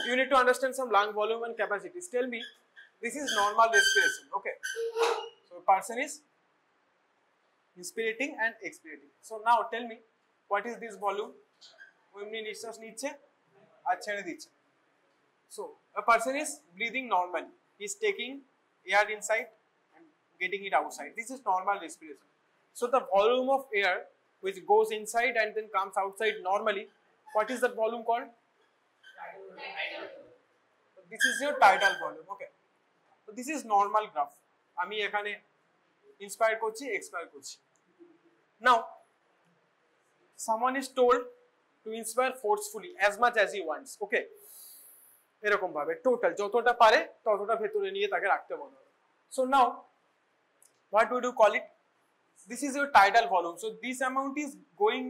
You need to understand some lung volume and capacities. Tell me, this is normal respiration, okay? So person is inspirating and expirating. So now tell me, what is this volume? এমনি নিঃশ্বাস নিচ্ছে আর ছেড়ে দিচ্ছে. So a person is breathing normally. He is taking air inside and getting it outside. This is normal respiration. So the volume of air which goes inside and then comes outside normally, what is that volume called? This is your tidal volume, okay? So this is normal graph. আমি এখানে inspire করছি, expire করছি. Now someone is told to inspire forcefully as much as he wants, okay? এরকম ভাবে total যতটা পারে ততটা ভেতরে নিয়ে তাকে রাখতে বলা হবে. So now what would you call it? This is your tidal volume. So this amount is going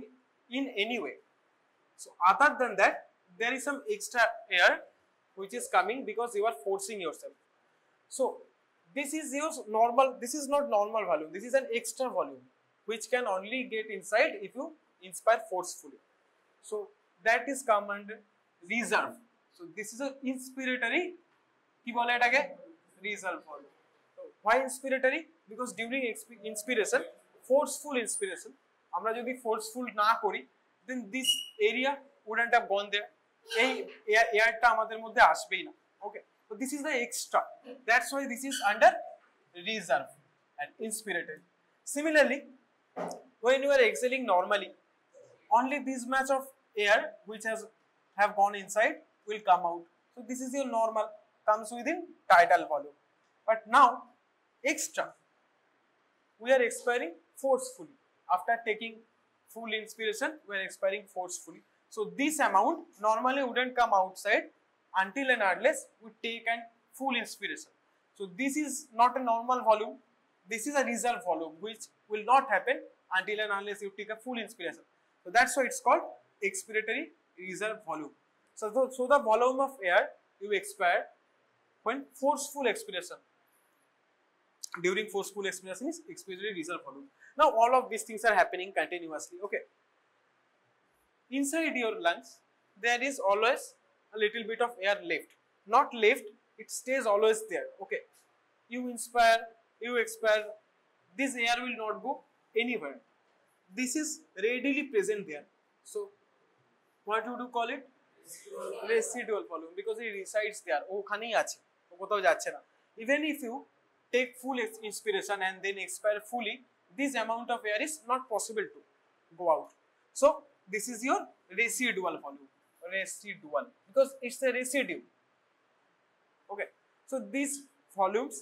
in anyway. So other than that, there is some extra air which is coming because you are forcing yourself. So this is your normal, this is not normal volume, this is an extra volume which can only get inside if you inspire forcefully. So that is come under reserve. So this is an inspiratory, ki bole etage, reserve volume. So why inspiratory? Because during inspiration, forceful inspiration, আমরা যদি forceful না করি, then this area wouldn't have gone there. এই এয়ারটা আমাদের মধ্যে আসবেই না, okay? So this is the extra. That's why this is under reserve and inspiratory. Similarly, when you are exhaling normally, only this much of air which have gone inside will come out. So this is your normal, comes within tidal volume. But now extra, we are expiring forcefully. After taking full inspiration, we are expiring forcefully. So this amount normally wouldn't come outside until and unless we take a full inspiration. So this is not a normal volume, this is a reserve volume which will not happen until and unless you take a full inspiration. So that's why it's called expiratory reserve volume. So the volume of air you expire when forceful expiration. During forceful expiration is expiratory reserve volume. Now all of these things are happening continuously, okay? Inside your lungs there is always a little bit of air left. Not left, it stays always there, okay? You inspire, you expire, this air will not go anywhere. This is readily present there. So what would you call it? Residual volume, because it resides there. ওখানেই আছে, কোথাও যাচ্ছে না. Even if you take full inspiration and then expire fully, this amount of air is not possible to go out. So this is your residual volume. Residual, because it's a residue, okay? So these volumes,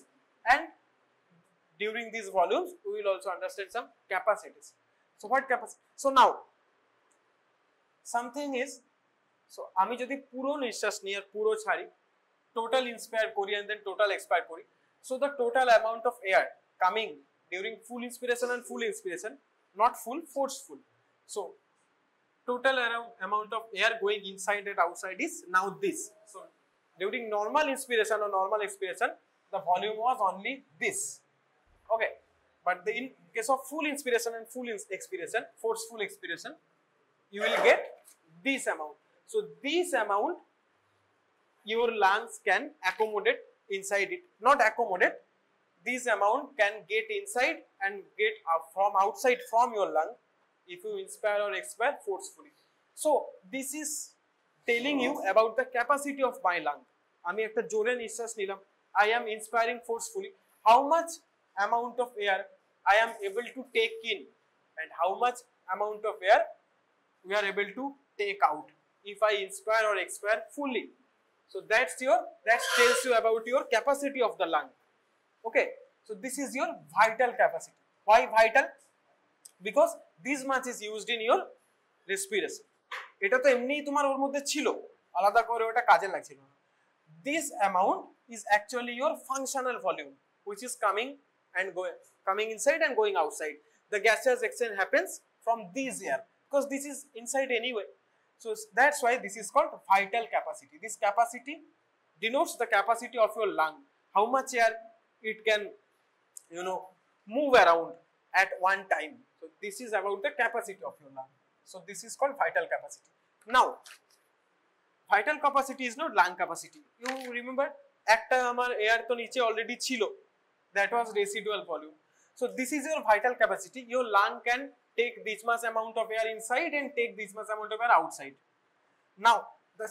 and during these volumes we will also understand some capacities. So what capacity? So now something is, so আমি যদি পুরো নিঃশ্বাস নিয়ে আর পুরো ছাড়ি, total inspire করি and then total expire করি, so the total amount of air coming during full inspiration and full expiration, not full, forceful. So total amount of air going inside and outside is now this. So during normal inspiration or normal expiration, the volume was only this, okay? But in case of full inspiration and full expiration, forceful expiration, you will get this amount. So this amount your lungs can accommodate inside it, not accommodate, this amount can get inside and get from outside from your lung if you inspire or expire forcefully. So this is telling you about the capacity of my lung. আমি একটা জোরে নিঃশ্বাস নিলাম, I am inspiring forcefully, how much amount of air I am able to take in and how much amount of air we are able to take out if I inspire or expire fully. So that tells you about your capacity of the lung, okay? So this is your vital capacity. Why vital? Because this much is used in your respiration. এটা তো এমনি তোমার ওর মধ্যে ছিল, আলাদা করে ওটা কাজে লাগছিল না. This amount is actually your functional volume which is coming inside and going outside. The gaseous exchange happens from this air because this is inside anyway. So that's why this is called vital capacity. This capacity denotes the capacity of your lung, how much air it can, move around at one time. So this is about the capacity of your lung. So this is called vital capacity. Now vital capacity is not lung capacity. You remember একটা আমার air তো নিচে already ছিল, that was residual volume. So this is your vital capacity. Your lung can take this much amount of air inside and take this much amount of air outside. Now the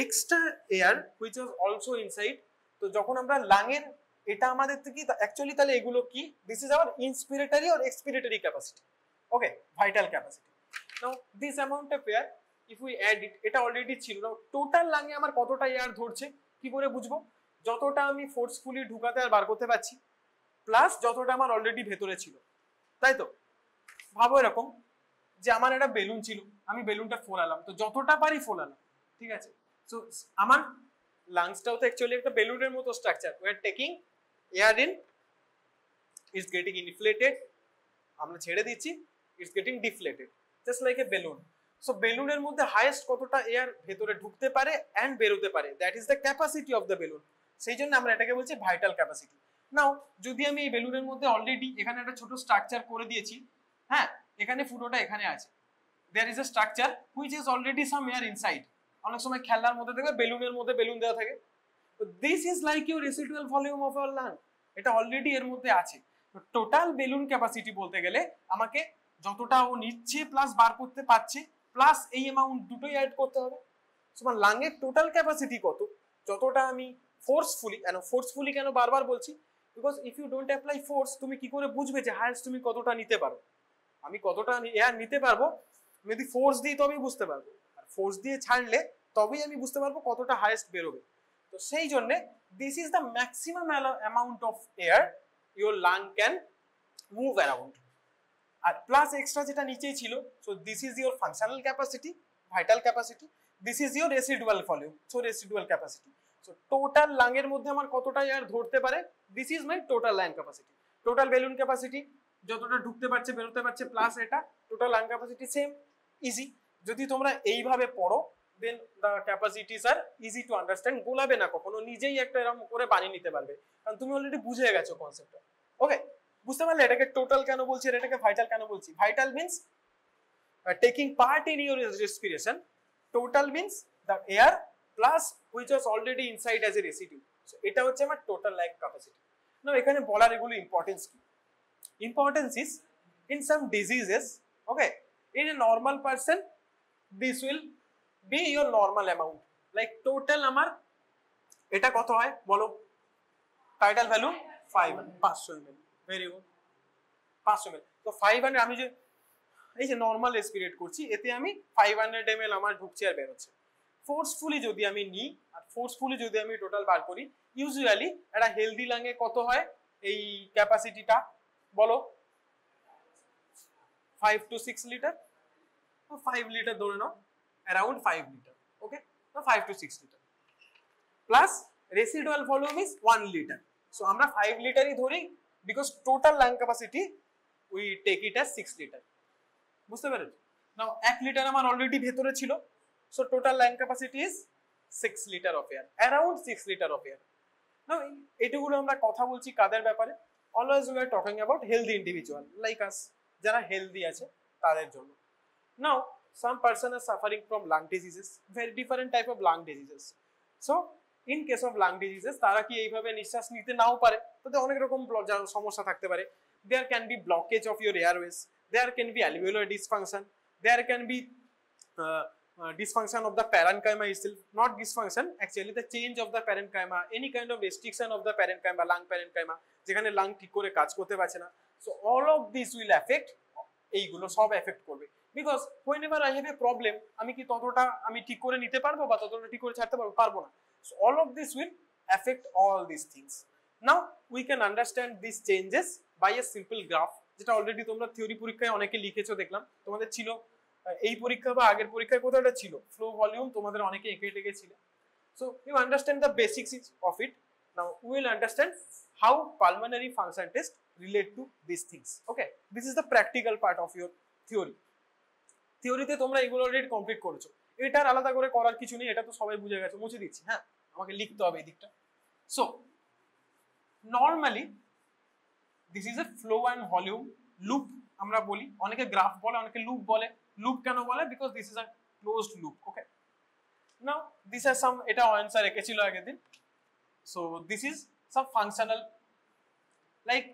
extra air which was also inside, তো যখন আমরা লাংয়ের এটা আমাদের থেকে actually তাহলে এগুলো কি, this is our inspiratory or expiratory capacity, okay, vital capacity. Now this amount of air if we add it, এটা অলরেডি ছিল, নাও টোটাল লাংয়ে আমার কতটা এয়ার ধরছে কি করে বুঝবো, যতটা আমি ফোর্সফুলি ঢুকাতে আর বার করতে পারছি প্লাস যতটা আমার অলরেডি ভেতরে ছিল, তাই তো? ভাবো এরকম যে আমার একটা বেলুন ছিল, আমি বেলুনটা ফোলালাম, তো যতটা পারি ফোলালাম, ঠিক আছে? সো আমার লাংসটাও তো অ্যাকচুয়ালি একটা বেলুনের মতো structure, we are taking air in, it's getting inflated, আমরা ছেড়ে দিচ্ছি, it's getting deflated, just like a balloon. So বেলুনের মধ্যে হাইয়েস্ট কতটা এয়ার ভেতরে ঢুকতে পারে অ্যান্ড বেরোতে পারে, that is the capacity of the balloon, সেই জন্য আমরা এটাকে বলছি ভাইটাল ক্যাপাসিটি। নাও যদি আমি এই বেলুনের মধ্যে অলরেডি এখানে একটা ছোট স্ট্রাকচার করে দিয়েছি, হ্যাঁ, এখানে ফুটোটা এখানে আছে, there is a structure which is already some air inside. অনেক সময় খেলনার মধ্যে দেখবে বেলুনের মধ্যে বেলুন দেওয়া থাকে, তো this is like your residual volume of our lung, এটা অলরেডি এর মধ্যে আছে। তো টোটাল বেলুন ক্যাপাসিটি বলতে গেলে আমাকে যতটা ও নিচ্ছে প্লাস বার করতে পারছে প্লাস এই অ্যামাউন্ট দুটোই অ্যাড করতে হবে। তোমার লাংয়ের টোটাল ক্যাপাসিটি কত, যতটা আমি ফোর্সফুলি কেন বারবার বলছি, because if you don't apply force, তুমি কি করে বুঝবে যে হায়েস্ট তুমি কতটা নিতে পারো, আমি কতটা এয়ার নিতে পারবো, যদি ফোর্স দিই তবেই বুঝতে পারবো, আর ফোর্স দিয়ে ছাড়লে তবেই আমি বুঝতে পারবো কতটা হায়েস্ট বেরোবে। তো সেই জন্য this is the maximum amount of air your lung can move around, আর প্লাস এক্সট্রা যেটা নিচেই ছিল, so this is your functional capacity, vital capacity, this is your residual volume, so residual capacity. So total লাংয়ের মধ্যে আমার কতটা air ধরতে পারে, this is my total lung capacity. Total balloon capacity যতটা ঢুকতে পারছে বেরোতে পারছে প্লাস এটা total lung capacity, same, easy. যদি তোমরা এইভাবে পড়ো then the capacities are easy to understand, গোলাবে না কখনো, নিজেই একটা এরকম করে বানিয়ে নিতে পারবে, কারণ তুমি অলরেডি বুঝে গেছো কনসেপ্টটা, ওকে? বুঝতে পারলে এটাকে টোটাল কেন বলছি আর এটাকে ভাইটাল কেন বলছি? Vital means taking part in your respiration, total means the air plus which was already inside as a residue, এটা হচ্ছে আমার টোটাল লাং ক্যাপাসিটি। নাও এখানে বলার এগুলো ইম্পর্টেন্স কি? Importance is in some diseases, okay, in a normal person this will be your normal amount, like total আমার এটা কত হয় বলো, title value 500 ml, very good, 500 ml। তো 500 আমি যে এই যে নরমাল রেসপিরেট করছি, এতে আমি 500 ml আমার ঢুকছে আর বের হচ্ছে। ফোর্সফুলি যদি আমি নিই আর ফোর্সফুলি যদি আমি টোটাল বার করি, ইউজুয়ালি একটা হেলদি লাংয়ে কত হয় এই ক্যাপাসিটিটা বলো, 5 to 6 লিটার, 5 লিটার ধরে নাও, অ্যারাউন্ড 5 লিটার, ওকে? তো 5 to 6 litre plus residual volume is 1 litre, so আমরা 5 লিটারই ধরি, because total lung capacity we take it as 6 litre. বুঝতে পেরেছো? নাও 1 লিটার আমার অলরেডি ভেতরে ছিল, so total lung capacity is 6 litre of air, around 6 litre of air. Now এটুকুলো আমরা কথা বলছি কাদের ব্যাপারে? Always we are talking about healthy individual like us, যারা হেলদি আছে তাদের জন্য। নাও সাম person are suffering from lung diseases, very different type of lung diseases. So in case of lung diseases, তারা কি এইভাবে নিঃশ্বাস নিতে নাও পারে, তাতে অনেক রকম সমস্যা থাকতে পারে। There can be blockage of your airways, there can be alveolar dysfunction, there can be dysfunction of the parenchyma itself, not dysfunction, actually the change of the parenchyma, any kind of restriction of the parenchyma, lung parenchyma, যেখানে lung ঠিক করে কাজ করতে পারছে না। So all of this will effect, এইগুলো সব effect করবে, because whenever I have a problem, আমি কি ততটা আমি ঠিক করে নিতে পারবো বা ততটা ঠিক করে ছাড়তে পারবো না। So all of this will affect all this things. Now we can understand this changes by a simple graph, যেটা অলরেডি তোমরা থিওরি পরীক্ষায় অনেকে লিখেছো, দেখলাম তোমাদের ছিল এই পরীক্ষা বা আগের পরীক্ষায় কোথাও একটা ছিল ফ্লো ভলিউম, তোমাদের অনেকে এঁকে টেকে ছিল। So you understand the basics of it. Now we will understand how pulmonary function test relate to this things, okay? This is the practical part of your theory. থিওরিতে তোমরা এগুলো অলরেডি কমপ্লিট করেছো, এটার আলাদা করে করার কিছু নেই, এটা তো সবাই বুঝে গেছো, মুছে দিচ্ছি, হ্যাঁ, আমাকে লিখতে হবে এই দিকটা। So normally this is A flow and volume loop আমরা বলি, অনেকে গ্রাফ বলে, অনেকে লুপ বলে। লুপ কেন বলে? Because this is a closed loop, okay? Now these are some, এটা answer রেখেছিল আগের দিন. So this is some functional, like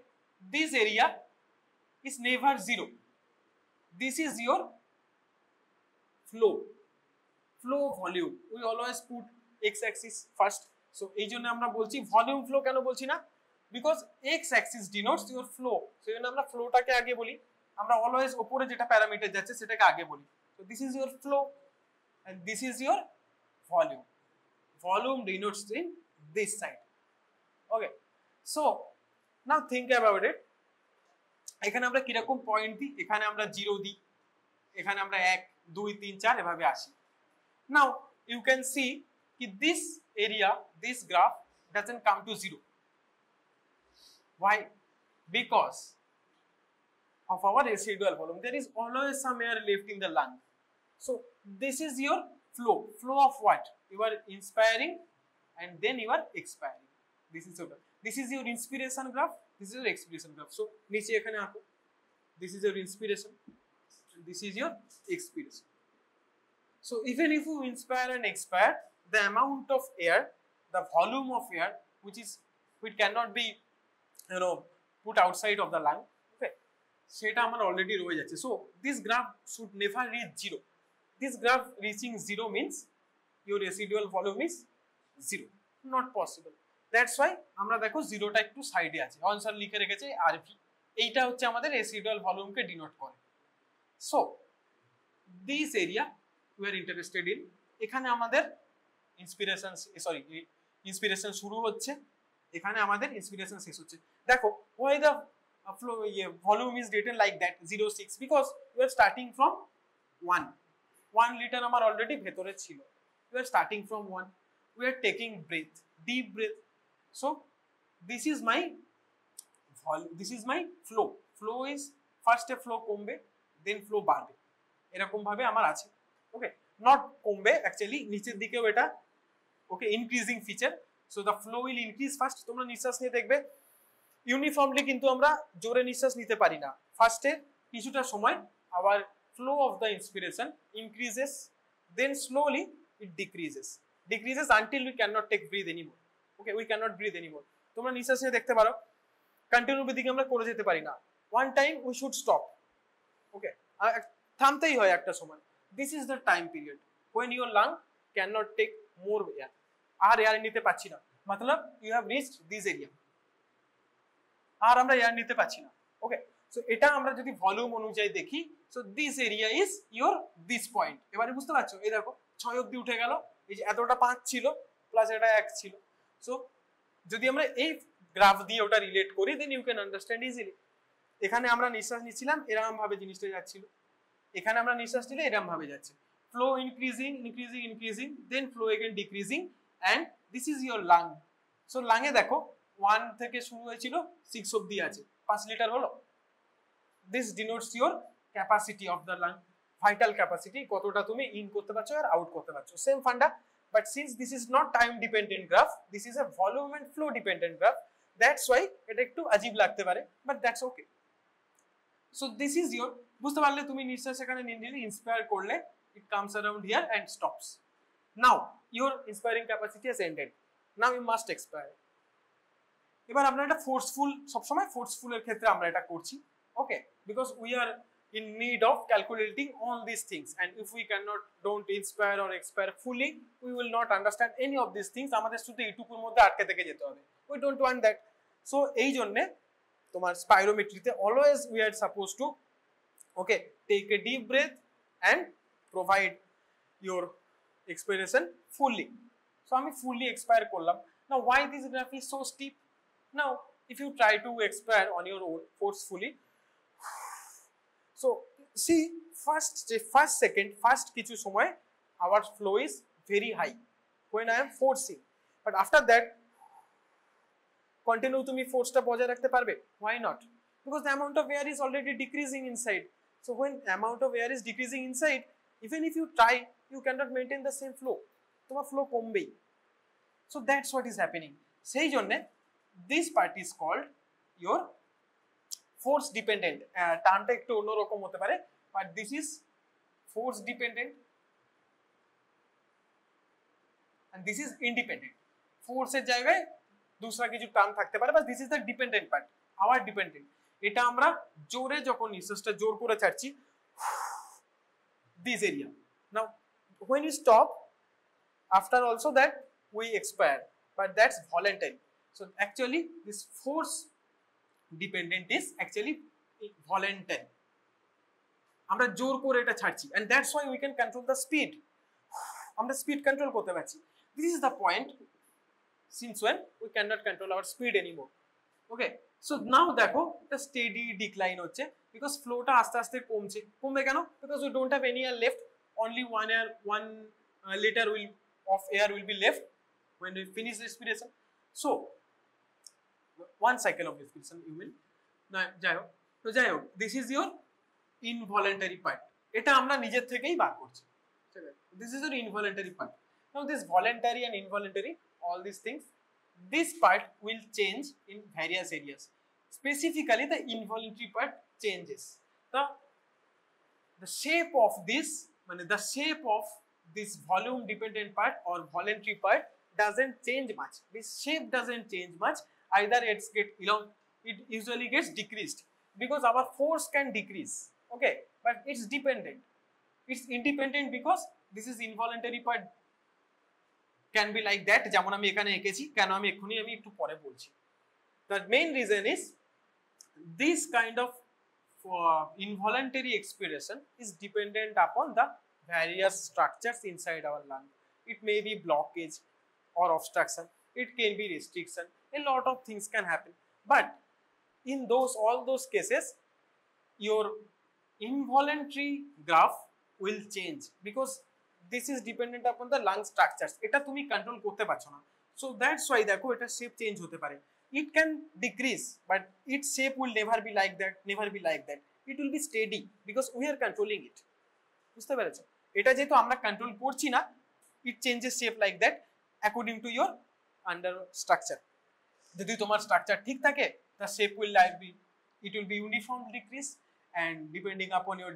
this area is never zero. This is your flow volume. We always put x axis first. So এই জন্য আমরা বলছি volume flow, কেন বলছি না, because x axis denotes your flow. সেই জন্য আমরা ফ্লোটাকে আগে বলি, আমরা অলওয়েজ উপরে যেটা প্যারামিটার যাচ্ছে সেটাকে আগে বলি. So this is your flow and this is your volume denotes in this side. Okay, so now think about it. এখানে আমরা কিরকম পয়েন্ট দিই, এখানে আমরা 0 দিই, এখানে আমরা 1 2 3 4 এভাবে আসি. Now you can see this area, this graph doesn't come to 0. Why? Because of our residual volume. There is always some air left in the lung. So this is your flow of what? You are inspiring and then you are expiring. This is your inspiration graph, this is your expiration graph. So niche ekhane aako, this is your inspiration, this is your expiration. So even if you inspire and expire, the amount of air, the volume of air which cannot be put outside of the lung, okay, সেটা আমার already রয়ে যাচ্ছে. So this graph should never reach 0. This graph reaching 0 means your residual volume is 0. Not possible. That's why আমরা দেখো জিরোটা একটু সাইডে আছে, answer লিখে রেখেছে আরভি. এইটা হচ্ছে আমাদের রেসিডুয়াল ভলিউমকে ডিনোট করে. So this area we are interested in. এখানে আমাদের ইন্সপিরেশন শুরু হচ্ছে, এখানে আমাদের ইন্সপিরেশন শেষ হচ্ছে. দেখো why the flow volume is written like that 0.6, because we are starting from 1 litre আমার অলরেডি ভেতরে ছিল. We are starting from 1. We are taking deep breath. So this is my flow. Flow is first a flow কমবে, then flow বাড়বে, এরকম ভাবে আমার আছে. ওকে, not কমবে অ্যাকচুয়ালি, নিচের দিকেও এটা okay increasing feature. So the flow will increase first. তোমরা নিঃশ্বাস নিয়ে দেখবে ইউনিফর্মলি কিন্তু আমরা জোরে নিঃশ্বাস নিতে পারি না. ফার্স্টে কিছুটা সময় our flow of the inspiration increases, then slowly it decreases until we cannot take breathe anymore. Okay, we cannot breathe anymore. তোমরা নিঃশ্বাস নিয়ে দেখতে পারো কন্টিনিউ ব্রিদিং আমরা করে যেতে পারি না. One time we should stop. Okay, থামতেই হয় একটা সময়. This is the time period when your lung cannot take more air. আর এয়ার নিতে পারছি না, মতলব you have reached this area, আর আমরা এয়ার নিতে পারছি না. ওকে, সো এটা আমরা যদি ভলিউম অনুযায়ী দেখি, so this area is your this point. এবারে বুঝতে পারছো, এই দেখো 6 অবধি উঠে গেল, এই যে এতটা 5 ছিল প্লাস এটা 1 ছিল. সো যদি আমরা এই গ্রাফ দিয়ে ওটা রিলেট করি, then you can understand easily. এখানে আমরা নিঃশ্বাস নিচ্ছিলাম, এরকম ভাবে জিনিসটা যাচ্ছিল, এখানে আমরা নিঃশ্বাস নিলে এরকম ভাবে যাচ্ছে. Flow increasing, then flow again decreasing, and this is your lung. So লাঙে দেখো 1 থেকে শুরু হয়েছিল 6 অবধি আছে, 5 লিটার হলো. This denotes your capacity of the lung, vital capacity, কতটা তুমি ইন করতে পারছো আর আউট করতে পারছো. Same funda, but since this is not time dependent graph, this is a volume and flow dependent graph, that's why এটা একটু আজীব লাগতে পারে, but that's okay. So this is your, বুঝতে পারলে তুমি নিঃশ্বাস এখানে নিয়ে ইন্সপায়ার করলে, it comes around here and stops. Now your inspiring capacity has ended, now you must expire. এবার আমরা এটা ফোর্সফুল, সবসময় ফোর্সফুলের ক্ষেত্রে আমরা এটা করছি. Okay, because we are in need of calculating all these things, and if we don't inspire or expire fully, we will not understand any of these things. আমাদের শুধু এইটুকুর মধ্যে আটকে থেকে যেতে হবে. We don't want that. So এই জন্য তোমার স্পাইরোমেট্রিতে always we are supposed to take a deep breath and provide your expiration fully. So আমি fully expire করলাম. Now why this graph is so steep? Now if you try to expire on your own forcefully, so see first second কিছু সময় our flow is very high when I am forcing, but after that continue তুমি ফোর্সটা বজায় রাখতে পারবে? Why not? Because the amount of air is already decreasing inside. So when amount of air is decreasing inside, even if you try, you cannot maintain the same flow. তোমার flow কমবেই. So that's what is happening. সেই জন্য this part is called your force dependent. টার্মটা একটু অন্যরকম হতে পারে, but this is force dependent. and this is independent. Force এর জায়গায় दूसरा কিছু টার্ম থাকতে পারে, but this is the dependent part, our dependent. এটা আমরা জোরে যখন নিঃশ্বাসটা জোর করে ছাড়ছি, this area. Now when you stop, after also that we expire, but that's voluntary. So actually this force dependent is actually voluntary. আমরা জোর করে এটা ছাড়ছি, and that's why we can control the speed. আমরা স্পিড কন্ট্রোল করতে পারছি. This is the point since when we cannot control our speed anymore. Okay, so now দেখো এটা স্টেডি ডিক্লাইন হচ্ছে because ফ্লোটা আস্তে আস্তে কমবে কেন? because we don't have any air left, only one liter of air will be left when we finish respiration. So one cycle of respiration you will যাই হোক this is your involuntary part. এটা আমরা নিজের থেকেই বার করছি. This is your involuntary part. Now this voluntary and involuntary, all these things, this part will change in various areas. Specifically the involuntary part changes. The shape of this, the shape of this volume dependent part or voluntary part doesn't change much. This shape doesn't change much. Either it usually gets decreased because our force can decrease. Okay, but it's dependent. It's independent because this is involuntary part can be like that. যেমন আমি এখানে এঁকেছি, কেন আমি একটু পরে বলছি. The main reason is this kind of involuntary expiration is dependent upon the various structures inside our lung. It may be blockage or obstruction, it can be restriction, a lot of things can happen, but in all those cases your involuntary graph will change because this is dependent upon the lung structures. এটা তুমি control করতে পারছো না, so that's why দেখো এটা shape change হতে পারে. It can decrease, but its shape will never be like that. It will be steady because we are controlling it. বুঝতে পেরেছো? এটা যেহেতু আমরা কন্ট্রোল করছি না, it changes shape like that according to your under structure. যদি তোমার structure ঠিক থাকে, the shape will be uniform decrease, and depending upon your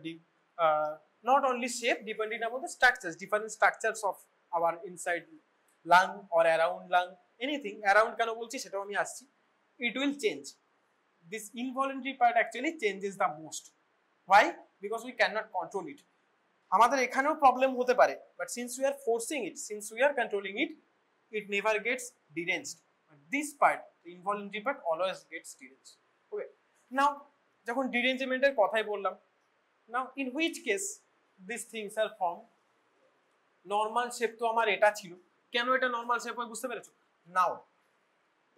not only shape, depending upon the structures, different structures of our inside lung or around lung, anything around কেন বলছি সেটাও আমি আসছি, it will change. This involuntary part actually changes the most. Why? Because we cannot control it. আমাদের এখানেও problem হতে পারে, but since we are forcing it, since we are controlling it, it never gets deranged. But this part, the involuntary part, always gets deranged. Okay, now যখন derangement এর কথাই বললাম, now in which case these things are formed? Normal shape তো আমার এটা ছিল, কেন এটা normal shape হয় বুঝতে পেরেছো? Now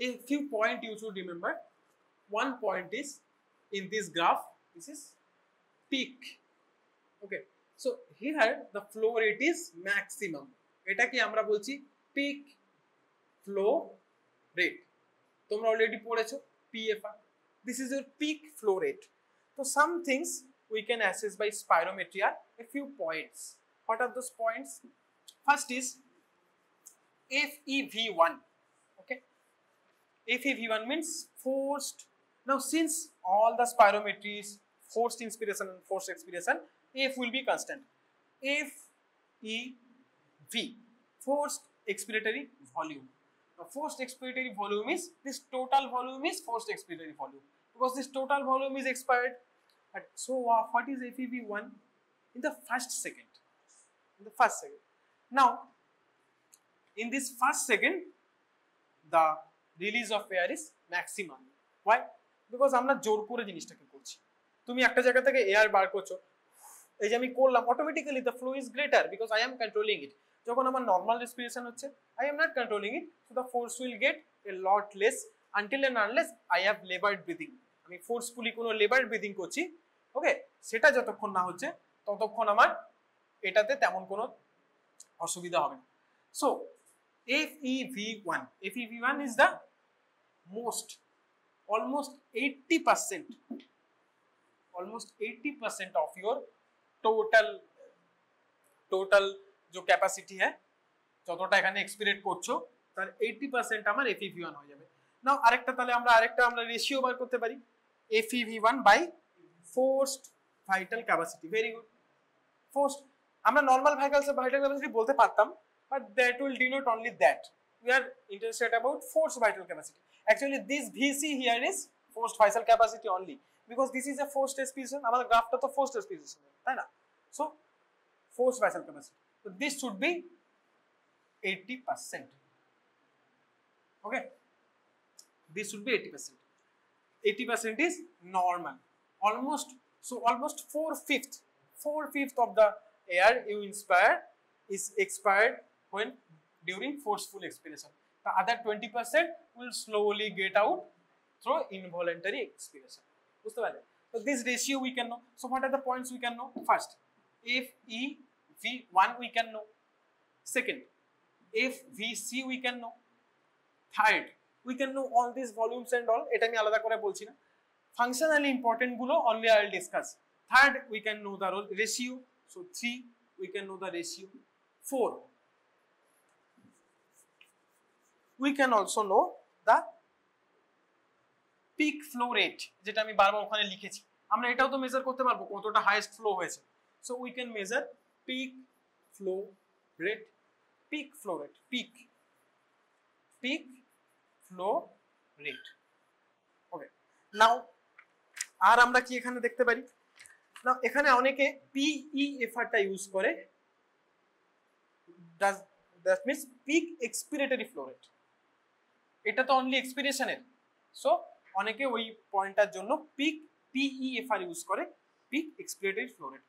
a few point you should remember. One point is in this graph, this is peak. Okay, so here the flow rate is maximum. এটা কি আমরা বলছি peak flow rate. তোমরা অলরেডি পড়েছো PFR. This is your peak flow rate. So some things we can assess by spirometry are a few points. What are those points? First is FEV1. Okay, FEV1 means forced. Now since all the spirometries, forced inspiration and forced expiration, F will be constant. FEV, forced expiratory volume. Now forced expiratory volume is this total volume is forced expiratory volume because this total volume is expired. So what is FEV1? In the first second. Now in this first second the release of air is maximum. Why? Because আমরা জোর করে জিনিসটাকে করছি. তুমি একটা জায়গা থেকে air বার করছো, এই যে আমি করলাম, automatically the flow is greater because I am controlling it. যখন আমার নর্মাল রেসপিরেশন হচ্ছে, I am not controlling it, so the force will get a lot less until and unless I have labored breathing. আমি forcefully কোনো লেবার্ড breathing করছি, ওকে, সেটা যতক্ষণ না হচ্ছে ততক্ষণ আমার এটাতে তেমন কোনো অসুবিধা হবে না. So FEV1 is the most, almost 80% of your total जो कैपेसिटी है, যতটা এখানে এক্সপিরিয়েট করছো তার 80% আমার FEV1 হয়ে যাবে. নাও আরেকটা আমরা রেশিও বার করতে পারি, FEV1 by forced vital capacity. Very good. Forced আমরা নরমাল ভাইটাল ক্যাপাসিটি বলতে পারতাম, but that will denote only that. We are interested about forced vital capacity. Actually, this VC here is forced vital capacity only, because this is a forced respiration. Our graph to forced respiration, right? So forced vital capacity. So this should be 80%. Okay, this should be 80%. 80% is normal. Almost 4/5 of the air you inspire is expired when during forceful expiration. The other 20% will slowly get out through involuntary expiration. So this ratio we can know. So what are the points we can know? First, FeV1 we can know. Second, FVC we can know. Third, we can know all these volumes and all. এটা আমি আলাদা করে বলছি না. Functionally important গুলো only I will discuss. Third, we can know the ratio. So 3, we can know the ratio. 4, we can also know the peak flow rate, যেটা আমি বারবার ওখানে লিখেছি। আমরা এটাও তো মেজার করতে পারবো কতটা হাইয়েস্ট ফ্লো হয়েছে। So we can measure peak flow rate, peak flow rate, peak flow rate. Okay, now আর আমরা কি এখানে দেখতে পারি? না, এখানে অনেকে PEFR টা ইউজ করে, that means peak expiratory flow rate. এটা তো অনলি এক্সপিরেশনের, সো অনেকে ওই পয়েন্টটার জন্য PEFR ইউজ করে, peak expiratory flow rate.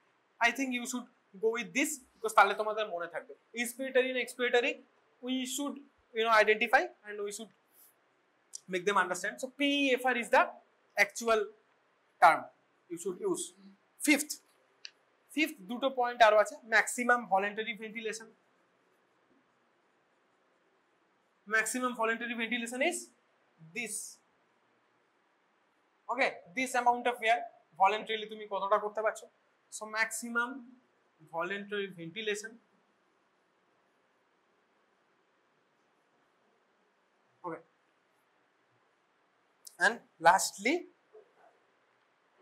I think you should go with this because তাহলে তোমাদের মনে থাকবে। Inspiratory and expiratory we should identify and we should make them understand. So PEFR is the actual term you should use. Fifth দুটো point আরো আছে। Maximum voluntary ventilation, maximum voluntary ventilation is this. Okay, this amount of air voluntarily তুমি কতটা করতে পারছো? So maximum voluntary ventilation, okay, and lastly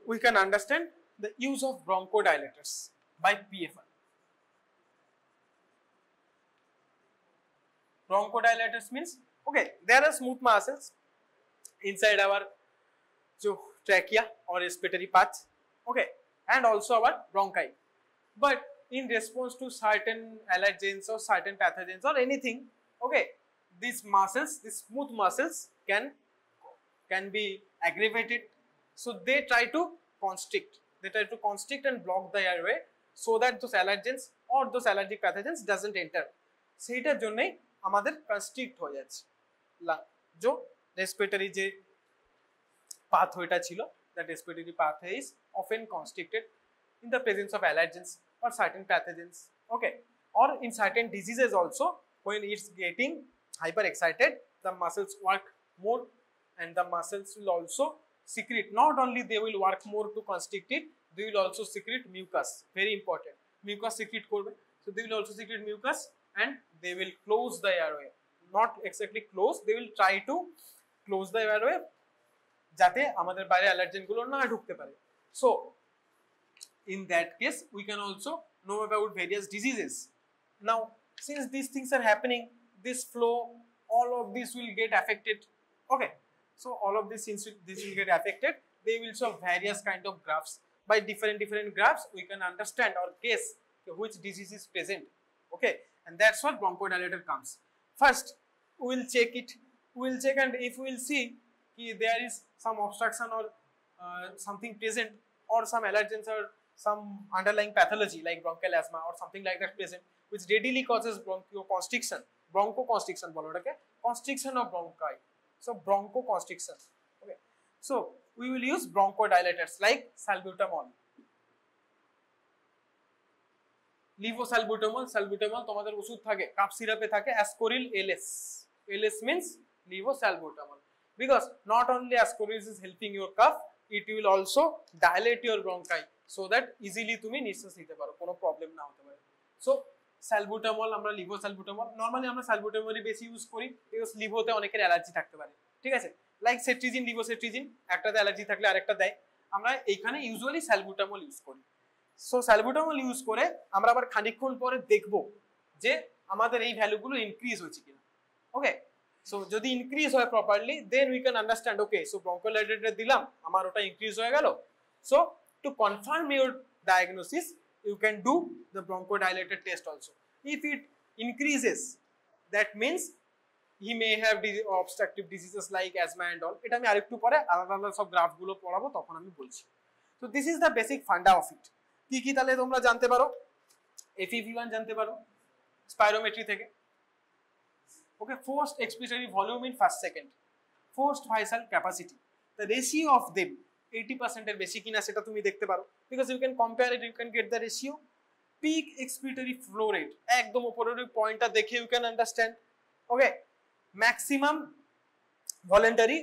we can understand the use of bronchodilators by PFR. Bronchodilators means, okay, there are smooth muscles inside our trachea or respiratory path, okay, and also our bronchi. But in response to certain allergens or certain pathogens or anything, okay, these muscles, these smooth muscles can be aggravated. So they try to constrict and block the airway so that those allergens or those allergic pathogens doesn't enter. সেইটার জন্যই আমাদের constrict হয়ে যাচ্ছে जो respiratory যে pathwayটা ছিল, that respiratory pathway is often constricted in the presence of allergens or certain pathogens, okay, or in certain diseases also. When it's getting hyper excited, the muscles work more and the muscles will also secrete, not only they will work more to constrict it, they will also secrete mucus, very important, mucus secrete করবে, so they will also secrete mucus and they will close the airway, not exactly close, they will try to close the airway যাতে আমাদের বাইরে allergen গুলো না ঢুকতে পারে. So in that case we can also know about various diseases. Now since these things are happening, this flow, all of this will get affected, okay, so all of this will get affected. They will show various kind of graphs. By different graphs we can understand or guess which disease is present, okay, and that's what bronchodilator comes. First we will check it, and if we will see there is some obstruction or something present, or some allergens or some underlying pathology like bronchial asthma or something like that present, which readily causes bronchoconstriction বলো এটাকে, constriction of bronchi, so bronchoconstriction, okay, so we will use bronchodilators like salbutamol, levosalbutamol. Salbutamol তোমাদের ওষুধ থাকে, cup সিরাপে থাকে, ascoril LS means levosalbutamol, because not only ascoril is helping your cough, it will also dilate your bronchi so that easily তুমি নিঃশ্বাস নিতে পারো, কোনো problem না হতে পারে. So salbutamol, আমরা levosalbutamol নরমালি আমরা salbutamolই বেশি ইউজ করি, because লিভোতে অনেকের অ্যালার্জি থাকতে পারে, ঠিক আছে, লাইক সেট্রিজিন, লিভোসেট্রিজিন, একটাতে অ্যালার্জি থাকলে আরেকটা দেয়, আমরা এইখানে ইউজুয়ালি salbutamol ইউজ করি. সো salbutamol ইউজ করে আমরা আবার খানিকক্ষণ পরে দেখব যে আমাদের এই ভ্যালুগুলো ইনক্রিজ হচ্ছে কিনা। ওকে, সো যদি ইনক্রিজ হয় properly then we can understand okay so bronchodilator দিলাম আমার ওটা ইনক্রিজ হয়ে গেল, so to confirm your diagnosis you can do the bronchodilator test also. If it increases, that means he may have obstructive diseases like asthma and all. এটা আমি আরেকটু পরে আলাদা আলাদা সব গ্রাফ গুলো পড়াবো তখন আমি বলছি। So this is the basic funda of it. কি কি তাহলে তোমরা জানতে পারো, FEV1 জানতে পারো স্পাইরোমেট্রি থেকে। ওকে, forced expiratory volume in first second, forced vital capacity, the ratio of them 80% এর বেশি কিনা সেটা তুমি দেখতে পারো, because you can compare it, you can get the ratio. Peak expiratory flow rate, একদম উপরের পয়েন্টটা দেখে you can understand. Okay, maximum voluntary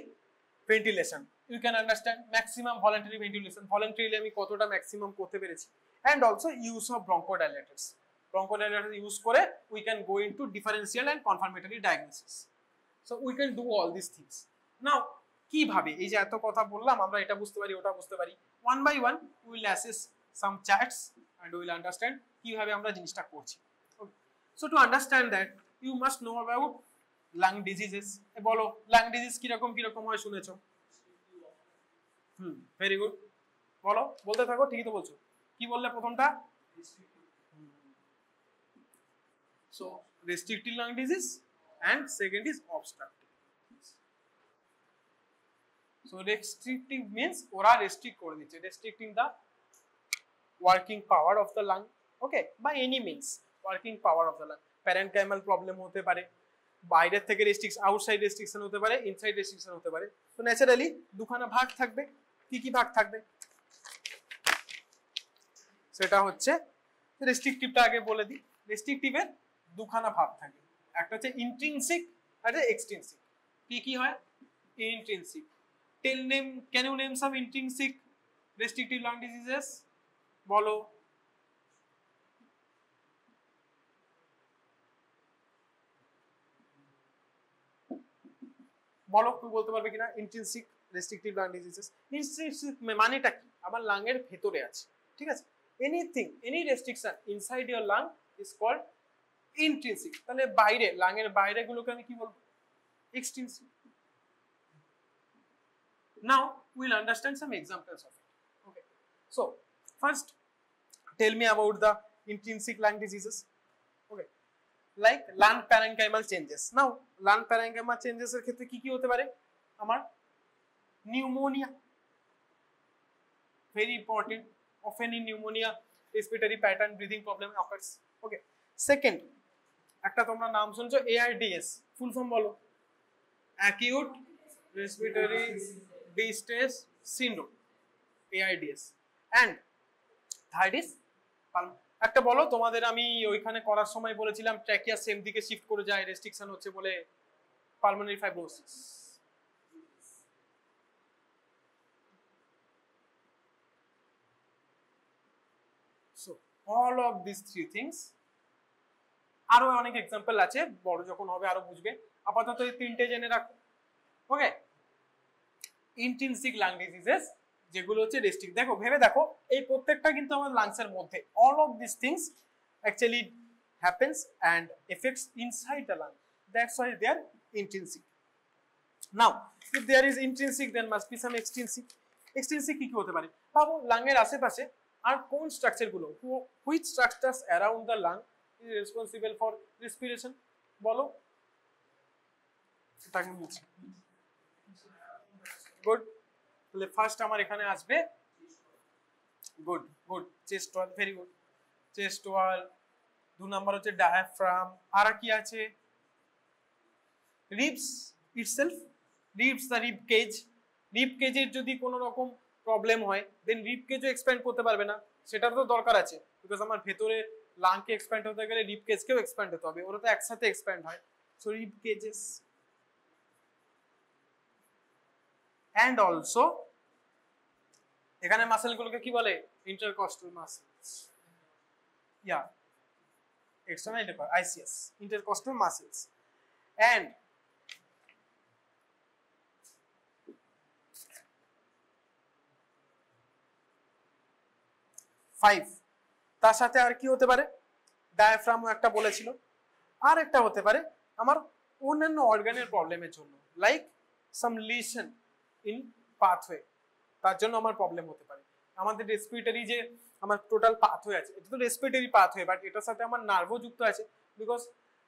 ventilation, you can understand maximum voluntary ventilation, voluntarily আমি কতটা ম্যাক্সিমাম করতে পেরেছি, and also use of bronchodilators. Bronchodilators use করে we can go into differential and confirmatory diagnosis. So we can do all these things. Now কিভাবে এই যে এত কথা বললাম আমরা এটা বুঝতে পারি ওটা বুঝতে পারি, one by one we will assess some charts and we will understand কিভাবে আমরা জিনিসটা করছি। So to understand that you must know about lung diseases. বলো lung disease কিরকম কিরকম হয় শুনেছো? ভেরি গুড, বলো, বলতে থাকো, ঠিকই তো বলছো। কি বললে প্রথমটা? So restrictive lung disease and second is obstructive. So restrictive means ওরা restrict করে দিচ্ছে, restricting the working power of the lung. Okay, by any means working power of the lung. Parenchymal problem হতে পারে, বাইরের থেকে রেস্ট্রিকশন, আউটসাইড রেস্ট্রিকশন হতে পারে, inside restriction হতে পারে। তো ন্যাচারালি দুখানা ভাগ থাকবে। কি কি ভাগ থাকবে সেটা হচ্ছে রেস্ট্রিকটিভটা আগে বলে দিই। রেস্ট্রিকটিভের দুখানা ভাগ থাকে, একটা হচ্ছে ইন্ট্রিনসিক আর এক্সট্রিনসিক। কি কি হয়? Intrinsic, can you name some intrinsic restrictive lung diseases? বলো, বলো তুমি বলতে পারবে কিনা intrinsic restrictive lung diseases. Intrinsic মানেটা কি? আমার লাংয়ের ভেতরে আছে, ঠিক আছে? Anything, any restriction inside your lung is called intrinsic. তাহলে বাইরে, লাংয়ের বাইরে গুলোকে আমি কি বলবো? Extrinsic. Now we'll understand some examples of it. Okay, so first tell me about the intrinsic lung diseases. Okay, like lung parenchymal changes. Now lung parenchymal changes এর ক্ষেত্রে কি কি হতে পারে? আমার pneumonia, very important, often in pneumonia respiratory pattern breathing problem occurs. Okay, second একটা তোমরা নাম শুনছো ARDS, ফুল ফর্ম বলো? acute respiratory distress syndrome, ARDS. and third is একটা বলো, তোমাদের আমি ওইখানে করার সময় বলেছিলাম ট্র্যাকিয়া সেম দিকে শিফট করে যায় রেস্ট্রিকশন হচ্ছে বলে, pulmonary fibrosis. so all of these three things, আরো অনেক এক্সাম্পল আছে, বড় যখন হবে আরো বুঝবে, আপাতত এই তিনটে জেনে রাখো। ওকে, ইন্ট্রিনসিক লাং ডিজিজেস যেগুলো হচ্ছে রেস্ট্রিক্ট, দেখো ভেবে দেখো এই প্রত্যেকটা কিন্তু আমার লাংসের মধ্যে, all of this things actually happens and affects inside the lung, that's why they are intrinsic. Now if there is intrinsic then must be some extrinsic. Extrinsic কি কি হতে পারে? ভাবো লাংয়ের আশেপাশে আর কোন স্ট্রাকচার গুলো, which structures around the lung is responsible for respiration? বলো, এটাকে বুঝি। গুড, তাহলে ফার্স্ট আমার এখানে আসবে good good chest wall, very good, chest wall. 2 number হচ্ছে ডায়াফ্রাম। আর কি আছে? Ribs itself, ribs the rib cage. Rib কেজের যদি কোনো রকম প্রবলেম হয় দেন রিব কেজও এক্সপ্যান্ড করতে পারবে না, সেটার তো দরকার আছে, বিকজ আমার ভেতরে লাংকে এক্সপ্যান্ড হতে গেলে রিব কেজকেও এক্সপ্যান্ড হতে হবে, ওরা তো একসাথে এক্সপ্যান্ড হয়। So rib কেজেস। and also এখানে মাসেল গুলোকে কি বলে? Intercostal muscles, yeah external ICS, intercostal muscles. and 5 তার সাথে আর কি হতে পারে? ডায়াফ্রামও একটা বলেছিল, আর একটা হতে পারে আমার অন্যান্য অর্গানের প্রবলেমের জন্য, like some lesion in pathway, তার জন্য আমার প্রবলেম হতে পারে। আমাদের রেসপিরেটরি যে আমার টোটাল পাথওয়ে আছে, এটা তো রেসপিরেটরি পাথওয়ে, বাট এটার সাথে আমার নার্ভও যুক্ত আছে, বিকজ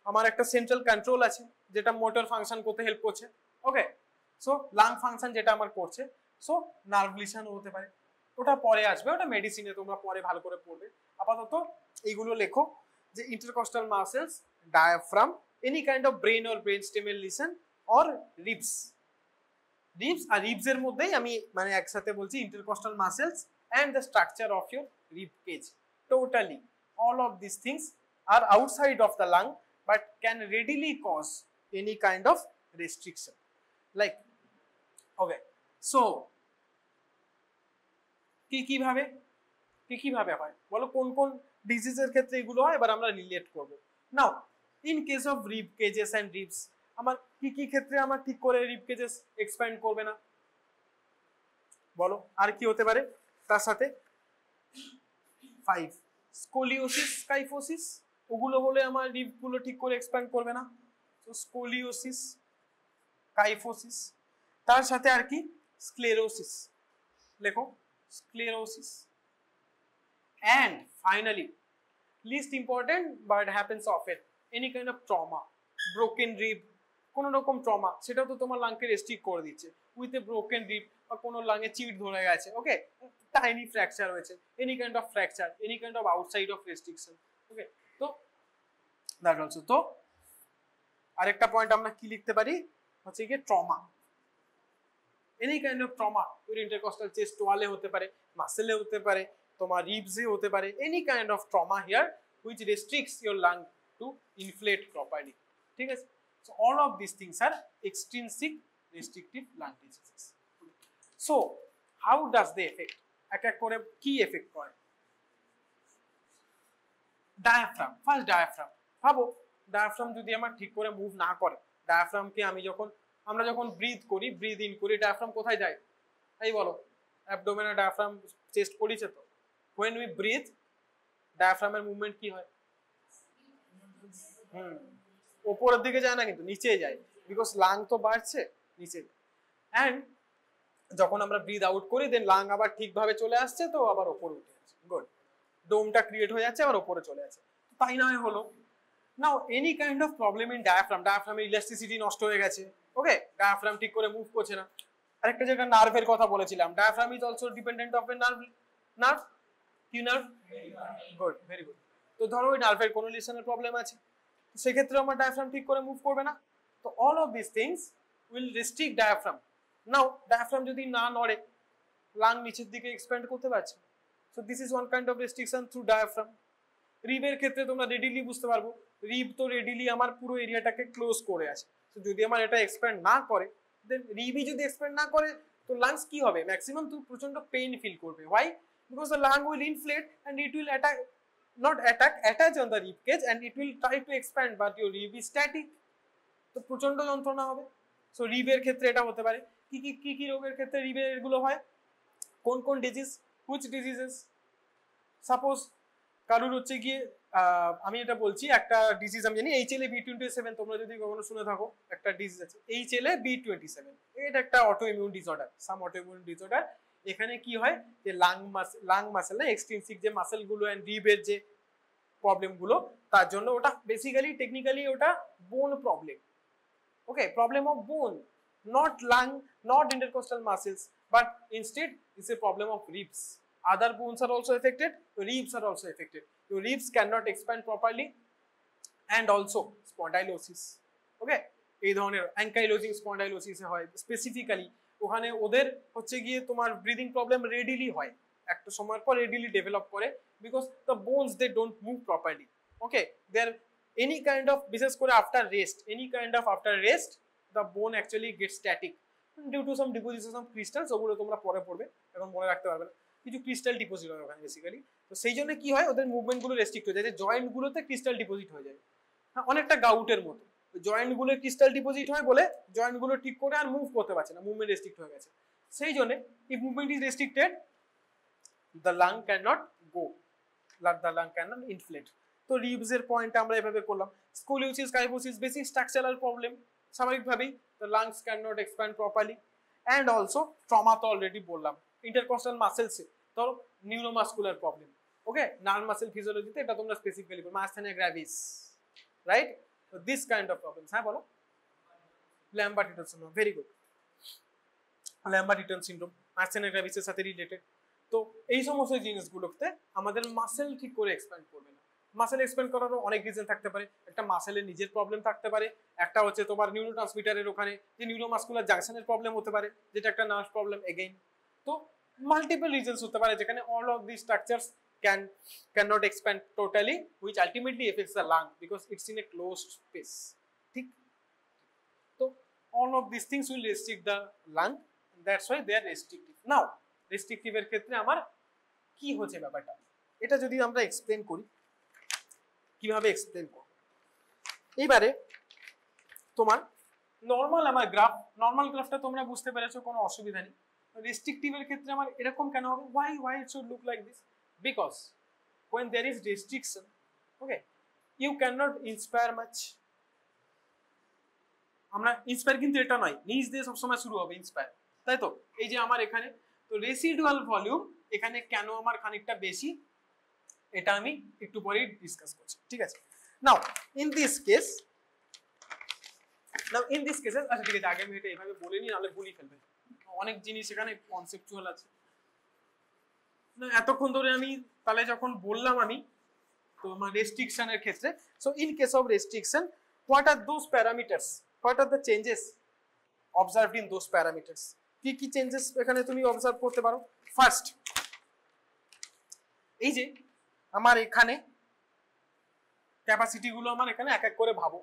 আমার একটা সেন্ট্রাল কন্ট্রোল আছে যেটা মোটর ফাংশন করতে হেল্প করছে। ওকে, সো লাং ফাংশন যেটা আমার করছে, সো নার্ভ লিশনও হতে পারে। ওটা পরে আসবে, ওটা মেডিসিনে তোমরা পরে ভালো করে পড়বে। আপাতত এইগুলো লেখো যে intercostal muscles, diaphragm, any kind of brain or brain স্টেমের লিসন অর রিবস। রিবস আর রিবস এর মধ্যেই আমি মানে একসাথে বলছি intercostal muscles and the structure of your rib cage. Totally all of these things are outside of the lung but can readily cause any kind of restriction, like okay, so কিভাবে হয় বলো, কোন কোন ডিজিজের ক্ষেত্রে এগুলো হয়, এবার আমরা রিলেট করব। Now in case of rib cages and ribs, আমার কি ক্ষেত্রে আমার ঠিক করে রিব কেজেস এক্সপ্যান্ড করবে না বলো, আর কি হতে পারে তার সাথে? 5 স্কোলিওসিস, কাইফোসিস, ওগুলো হলে আমার রিব গুলো ঠিক করে এক্সপ্যান্ড করবে না। তো স্কোলিওসিস, কাইফোসিস, তার সাথে আর কি স্ক্লেরোসিস, লেখো sclerosis. and finally least important but happens often, any kind of trauma, broken rib, কোন রকম ট্রমা, সেটা তো তোমার লাংকে রেস্ট্রিক্ট করে দিচ্ছে উইথ এ ব্রোকেন রিব, বা কোনো লাংয়ে চিট ধরে গেছে, ওকে, টাইনি ফ্র্যাকচার হয়েছে, any kind of fracture, any kind of outside of restriction, okay. তো দ্যাট অলসো। তো আরেকটা পয়েন্ট আমরা কি লিখতে পারি হচ্ছে কি trauma, any kind of trauma, intercostal chest ওয়ালে হতে পারে, মাসেলে হতে পারে, তোমার রিবসে হতে পারে, any kind of trauma here which restricts your lung to inflate properly, ঠিক আছে। so all of these things are extrinsic restrictive lung diseases. so how does they affect, এক এক করে কি এফেক্ট করে? ডায়াফ্রাম, ফার্স্ট ডায়াফ্রাম, ভাবো diaphragm যদি আমার ঠিক করে মুভ না করে, ডায়াফ্রামকে আমরা যখন ব্রিথ করি, ব্রিথ ইন করি, ডায়াফ্রাম কোথায় যায় এই বলো, অ্যাবডোমেনে ডায়াফ্রাম চেস্ট পড়িছে তো, when we breathe ডায়াফ্রামের মুভমেন্ট কি হয়? উপরের দিকে যায় না, কিন্তু নিচে যায়, বিকজ লাং তো বাড়ছে, নিচে যায়। এন্ড যখন আমরা ব্রিথ আউট করি, দেন লাং আবার ঠিকভাবে চলে আসছে, তো আবার উপরে উঠে যাচ্ছে, গুড, ডোমটা ক্রিয়েট হয়ে যাচ্ছে, আবার উপরে চলে যাচ্ছে, তাই নয় হলো। Now any kind of problem in diaphragm, ডায়াফ্রামের ইলাস্টিসিটি নষ্ট হয়ে গেছে, ওকে, ডায়াফ্রাম ঠিক করে মুভ করছে না। আরেকটা যেটা নার্ভের কথা বলেছিলাম, diaphragm is also dependent of A nerve, কি নার্ভ? Good, very good. তো ধরো ওই নার্ভের কোনো লিসনের প্রবলেম আছে, সেক্ষেত্রে আমার ডায়াফ্রাম ঠিক করে মুভ করবে না। তো all of this things will restrict diaphragm. Now diaphragm যদি না নড়ে, লাং নিচের দিকে এক্সপ্যান্ড করতে পারছে, so this is one kind of restriction through diaphragm. রিবের ক্ষেত্রে তোমরা রেডিলি বুঝতে পারবো, রিব তো রেডিলি আমার পুরো এরিয়াটাকে ক্লোজ করে আছে, তো যদি আমার এটা এক্সপ্যান্ড না করে, দেন রিবই যদি এক্সপ্যান্ড না করে, তো লাংস কি হবে, ম্যাক্সিমাম তো প্রচন্ড পেইন ফিল করবে। Why? because the lung will inflate and it will attach on the rib cage and it will try to expand, but your rib is static, তো প্রচন্ড যন্ত্রণা হবে। সো রিবের ক্ষেত্রে এটা হতে পারে। কি রোগের ক্ষেত্রে রিবের এগুলো হয়, কোন ডিজিজ, হুইচ ডিজিজেস? সাপোজ কারুর হচ্ছে গিয়ে আমি এটা বলছি, একটা ডিজিজ আমি জানি HLA-B27, তোমরা যদি কখনো শুনে থাকো, একটা ডিজিজ আছে HLA-B27, এটা একটা অটোইমিউন ডিসঅর্ডার, সাম অটোইমিউন ডিসঅর্ডার। এখানে কি হয় যে লাং মাসেল না, এক্সট্রিনসিক যে মাসেল গুলো এন্ড রিবের যে প্রবলেম গুলো, তার জন্য ওটা বেসিক্যালি টেকনিক্যালি ওটা বোন প্রবলেম, ওকে, প্রবলেম অফ বোন, not lung, not intercostal muscles, but instead it's a problem of ribs. Other bones are also affected, ribs are also affected, your ribs cannot expand properly, and also spondylosis, okay, এই ধরনের ankylosing spondylosis হয় specifically, ওখানে ওদের হচ্ছে গিয়ে তোমার breathing problem readily হয়, একটা সময়ের পর রেডিলি ডেভেলপ করে, because the bones they don't move properly, okay, they are any kind of, বিশেষ করে after rest, any kind of after rest the bone actually gets static due to some deposition of crystals, ওগুলো তোমরা পরে পড়বে, এখন মনে রাখতে পারবে না, কিছু ক্রিস্টাল ডিপোজিট হয় ওখানে বেসিক্যালি। তো সেই জন্য কি হয়, ওদের মুভমেন্ট গুলো রেস্ট্রিক্ট হয়ে যায়, যে জয়েন্ট গুলোতে ক্রিস্টাল ডিপোজিট হয়ে যায়, হ্যাঁ, অনেকটা গাউটের মতো, জয়েন্ট গুলো ক্রিস্টাল ডিপোজিট হয় বলে জয়েন্ট গুলো ঠিক করে আর মুভ করতে পারছে না, মুভমেন্ট রেস্ট্রিক্ট হয়ে গেছে। সেই জন্য if movement is restricted, the lung cannot go, the lung cannot inflate। তো রিবস এর পয়েন্ট আমরা এভাবে করলাম। Scoliosis, kyphosis, basic structural problem স্বাভাবিকভাবেই the lungs cannot expand properly and also trauma তো অলরেডি বললাম। ইন্টারকস্টাল মাসেলস তো neuromuscular problem, okay, nerve muscle ফিজিওলজিতে এটা তোমরা স্পেসিফিক্যালি বলো myasthenia gravis, right? So this kind of problems, হ্যাঁ বলো। Lambert Eaton syndrome, very good. Lambert Eaton syndrome myasthenia গ্র্যাভিসের সাথে রিলেটেড। তো এই সমস্ত জিনিসগুলোতে আমাদের মাসেল ঠিক করে এক্সপ্যান্ড করবে না। মাসেল এক্সপ্যান্ড করারও অনেক রিজন থাকতে পারে। একটা মাসেলের নিজের প্রবলেম থাকতে পারে, একটা হচ্ছে তোমার নিউরোট্রান্সমিটারের ওখানে যে নিউরোমাসকুলার জাংশনের প্রবলেম হতে পারে, যেটা একটা নার্ভ প্রবলেম এগেইন। তো মাল্টিপল রিজনস হতে পারে যেখানে all of this structures cannot expand totally, which ultimately affects the lung because it's in a closed space, ঠিক? তো all of these things will restrict the lung, that's why they are restrictive. Now restrictive এর ক্ষেত্রে আমার কি হচ্ছে ব্যাপারটা, এটা যদি আমরা এক্সপ্লেন করি, কিভাবে এক্সপ্লেন করব? এইবারে তোমার নরমাল আমার গ্রাফ, নরমাল গ্রাফটা তোমরা বুঝতে পেরেছো, কোনো অসুবিধা নেই। রেস্ট্রিকটিভ এর ক্ষেত্রে আমার এরকম কেন হবে? why it should look like this? Because when there is restriction, okay, you cannot inspire much. আমরা ইন্সপায়ার কিন্তু এটা নয়, নিচ দিয়ে সবসময় শুরু হবে ইন্সপায়ার, তাই তো? এই যে আমার এখানে তো রেসিডুয়াল ভলিউম এখানে কেন আমার খানিকটা বেশি, এটা আমি একটু পরেই ডিসকাস করছি, ঠিক আছে? নাও ইন দিস কেস, আচ্ছা ঠিক আছে, আগে আমি এটা এইভাবে বলে নিই, নাহলে ভুলই ফেলবে। অনেক জিনিস এখানে কনসেপচুয়াল আছে না, এতক্ষণ ধরে আমি তাহলে যখন বললাম আমি তোমার রেস্ট্রিকশনের ক্ষেত্রে, so in case of restriction what are those parameters, what are the changes observed in those parameters? কি কি চেঞ্জেস এখানে তুমি অবজার্ভ করতে পারো? ফার্স্ট, এই যে আমার এখানে ক্যাপাসিটি গুলো আমার এখানে এক এক করে ভাবো।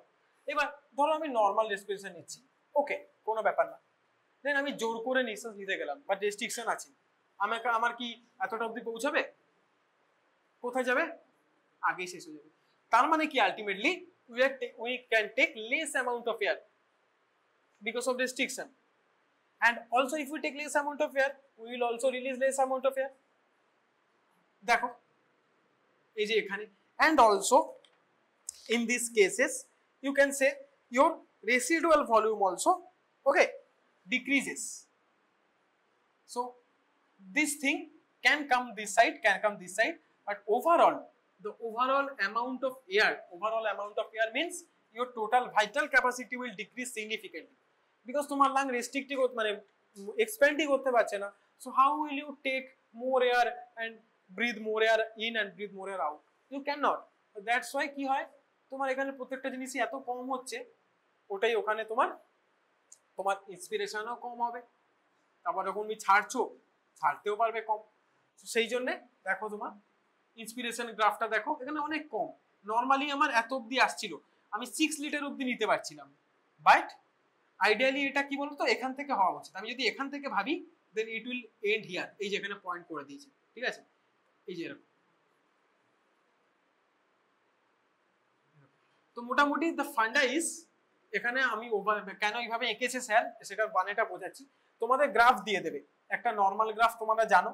এবার ধরো আমি নর্মাল রেসপিরেশন নিচ্ছি, ওকে, কোনো ব্যাপার না। দেন আমি জোর করে নিঃশ্বাস নিতে গেলাম, বাট রেস্ট্রিকশন আছে, আমার কি এতটা অবধি পৌঁছাবে? কোথায় যাবে? আগেই শেষ হয়ে যাবে। তার মানে কি ultimately we can take less amount of air because of restriction, and also if we take less amount of air we will also release less amount of air, দেখো এই যে এখানে। and also in these cases you can say your residual volume also, okay, decreases. So this thing can come this side, but overall the overall amount of air means your total vital capacity will decrease significantly because তোমার lung restricting মানে expanding করতে পারছে না। so how will you take more air and breathe more air in and breathe more air out? you cannot. that's why কি হয়, তোমার এখানে প্রত্যেকটা জিনিসই এত কম হচ্ছে, ওটাই ওখানে তোমার ইন্সপিরেশনও কম হবে, তারপর যখন তুমি ছাড়তেও পারবে কম। সেই জন্য দেখো তোমার ইন্সপিরেশন গ্রাফটা দেখো এখানে অনেক কম। নর্মালি আমার এত অবধি আসছিল, আমি 6 লিটার অবধি নিতে পারছিলাম, বাট আইডিয়ালি এটা কি বলতো এখান থেকে হওয়া উচিত। আমি যদি এখান থেকে ভাবি দেন ইট উইল এন্ড হিয়ার, এই যে এখানে পয়েন্ট করে দিয়েছি, ঠিক আছে? এই যে এরকম। তো মোটামুটি দ্য ফান্ডা ইজ, এখানে আমি কেন এইভাবে এঁকেছে স্যার সেটা বানেটা বোঝাচ্ছি। তোমাদের গ্রাফ দিয়ে দেবে, একটা নর্মাল গ্রাফ তোমরা জানো।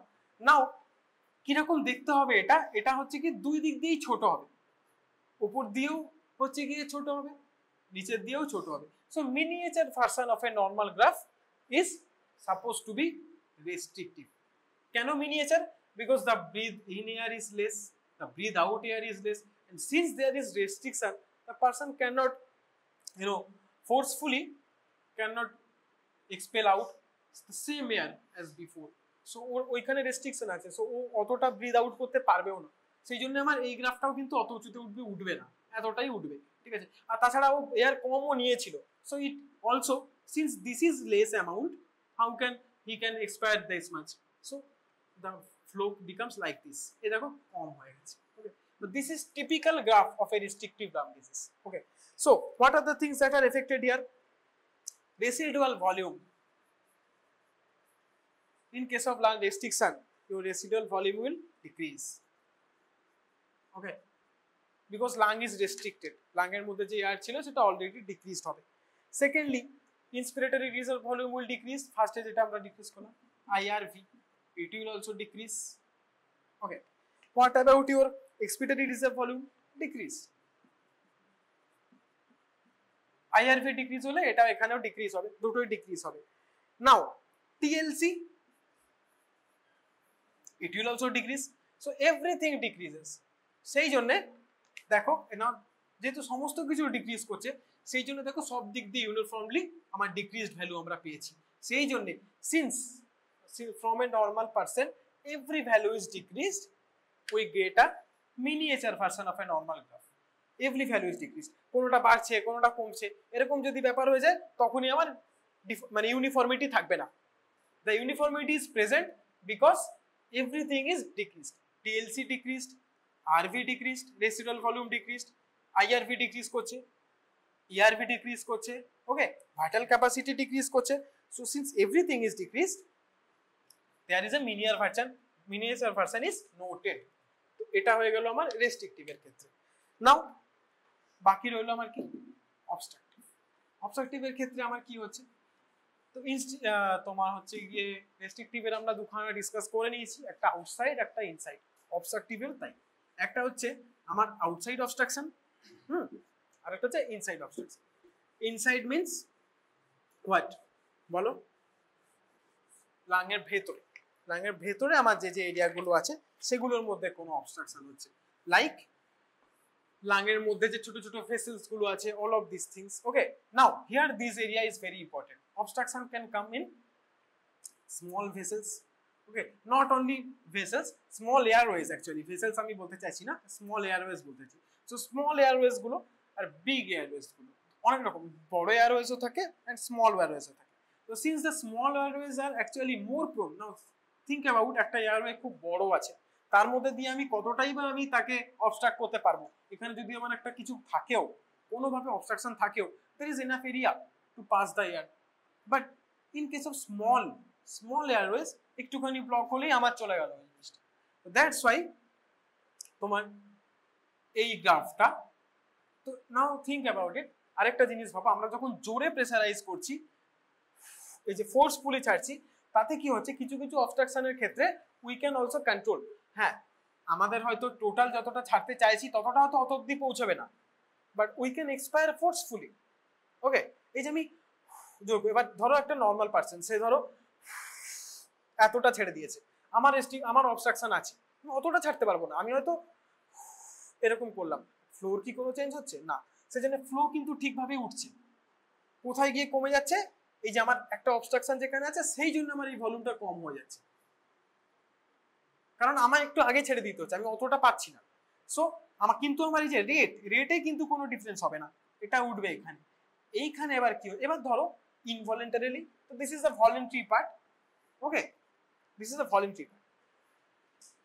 নাও কিরকম দেখতে হবে এটা, এটা হচ্ছে কি দুই দিক দিয়েই ছোট হবে, উপর দিয়েও হচ্ছে গিয়ে ছোট হবে, নিচের দিয়েও ছোট হবে। So miniature version of a normal graph is suppose to be restrictive. কেন miniature? Because the breath in air is less, the breath out air is less, and since there is restriction the person cannot forcefully cannot expel out the same air as before. So ওইখানে restriction আছে, so ও অতটা breathe out করতে পারবেও না। সেই জন্য আমার এই গ্রাফটাও কিন্তু অত উঁচুতে উঠবে না, এতটাই উঠবে, ঠিক আছে? আর তাছাড়া ও এয়ার কমও নিয়েছিল, so it also since this is less amount how can he can expire this much, so the flow becomes like this. এই দেখো কম হয়ে গেছে, ওকে? So this is typical graph of a restrictive lung disease, okay? So what are the things that are affected here? Residual volume. In case of lung restriction, your residual volume will decrease, okay, because lung is restricted, lung এর মধ্যে যে air ছিল সেটা already decreased হবে। Secondly inspiratory reserve volume will decrease, ফার্স্টে যেটা আমরা discuss করলাম IRV, it will also decrease, okay? What about your expiratory reserve volume? Decrease, IRV decrease হলে এটা এখানেও ডিক্রিজ হবে, দুটোই ডিক্রিজ হবে। নাও TLC, it will also decrease, so everything decreases। সেই জন্য দেখো না, যেহেতু সমস্ত কিছু ডিক্রিজ করছে সেই জন্য দেখো সব দিক দিয়ে ইউনিফর্মলি আমার ডিক্রিজড ভ্যালু আমরা পেয়েছি। সেই জন্য since from a normal person every value is decreased, we get a miniature version of a normal graph, every value is decreased, কোনোটা বাড়ছে কোনোটা কমছে এরকম যদি ব্যাপার হয়ে যায় তখনই আমার মানে ইউনিফর্মিটি থাকবে না। the uniformity is present because everything is decreased, TLC decreased, RV decreased, residual volume decreased, IRV decrease করছে, ERV decrease করছে, okay, vital capacity decrease করছে। so since everything is decreased there is a miniature version is noted। তো এটা হয়ে গেল আমার restrictive এর ক্ষেত্রে। নাও বাকি রইল আমার কি অবস্ট্রাকটিভ। অবস্ট্রাকটিভ এর ক্ষেত্রে আমার কি হচ্ছে, তো তোমার হচ্ছে গিয়ে রেস্ট্রিকটিভ এর আমরা দুখানা ডিসকাস করে নিয়েছি, একটা আউটসাইড একটা ইনসাইড। অবস্ট্রাকটিভ এর তাই একটা হচ্ছে আমার আউটসাইড অবস্ট্রাকশন, আর একটা হচ্ছে inside obstruction. Inside means what বলো, লাংয়ের ভেতরে, লাংয়ের ভেতরে আমার যে যে এরিয়াগুলো আছে সেগুলোর মধ্যে কোনো অবস্ট্রাকশন হচ্ছে, লাইক লাংয়ের মধ্যে যে ছোট ছোট ভেসেলস গুলো আছে, all of this things. Okay, now here this area is very important. Obstruction can come in small vessels, okay, not only vessels, small airways, actually vessels আমি বলতে চাইছি না, স্মল এয়ারওয়েজ বলতে চাই। সো স্মল এয়ারওয়েজ গুলো আর big Airways গুলো অনেক রকম, বড় এয়ারওয়েজও থাকে এন্ড স্মল এয়ারওয়েজও থাকে। তো since the small airways are actually more prone, now think about একটা এয়ারওয়ে খুব বড় আছে, তার মধ্যে দিয়ে আমি কতটাই বা আমি তাকে অবস্ট্রাক্ট করতে পারবো। এখানে যদি আমার একটা কিছু থাকেও, কোনোভাবে অবস্ট্রাকশন থাকেও, there is enough area to pass the air, but in case of small airways একটুখানি ব্লক হলেই আমার চলে গেল এই জিনিসটা। দ্যাটস ওয়াই তোমার এই গ্রাফটা, তো নাও থিঙ্ক অ্যাবাউট ইট। আরেকটা জিনিস ভাবো, আমরা যখন জোরে প্রেসারাইজ করছি, এই যে ফোর্সফুলি ছাড়ছি, তাতে কি হচ্ছে কিছু কিছু অবস্ট্রাকশনের ক্ষেত্রে উই ক্যান অলসো কন্ট্রোল। হ্যাঁ, আমাদের হয়তো টোটাল যতটা ছাড়তে চাইছি ততটা হয়তো অত অব্দি পৌঁছবে না, but we can expire forcefully. Okay, এই যে আমি এবার ধরো একটা নর্মাল পার্সন, সে ধরো এতটা ছেড়ে দিয়েছে, আমার অবস্ট্রাকশন আছে, আমি অতটা ছাড়তে পারবো না, আমি হয়তো এরকম করলাম, ফ্লোর কি কোনো চেঞ্জ হচ্ছে না, সেজন্য ফ্লো কিন্তু ঠিকভাবেই উঠছে। কোথায় গিয়ে কমে যাচ্ছে, এই যে আমার একটা অবস্ট্রাকশন যেখানে আছে সেই জন্য আমার এই ভলিউমটা কম হয়ে যাচ্ছে, কারণ আমার একটু আগে ছেড়ে দিতে হচ্ছে, আমি অতটা পাচ্ছি না। সো আমার কিন্তু আমার এই যে রেটে কিন্তু কোনো ডিফারেন্স হবে না, এটা উঠবে এখানে। এইখানে এবার কি, এবার ধরো ইনভলেন্টারিলি, তো this is the voluntary part. Okay, this is the voluntary part.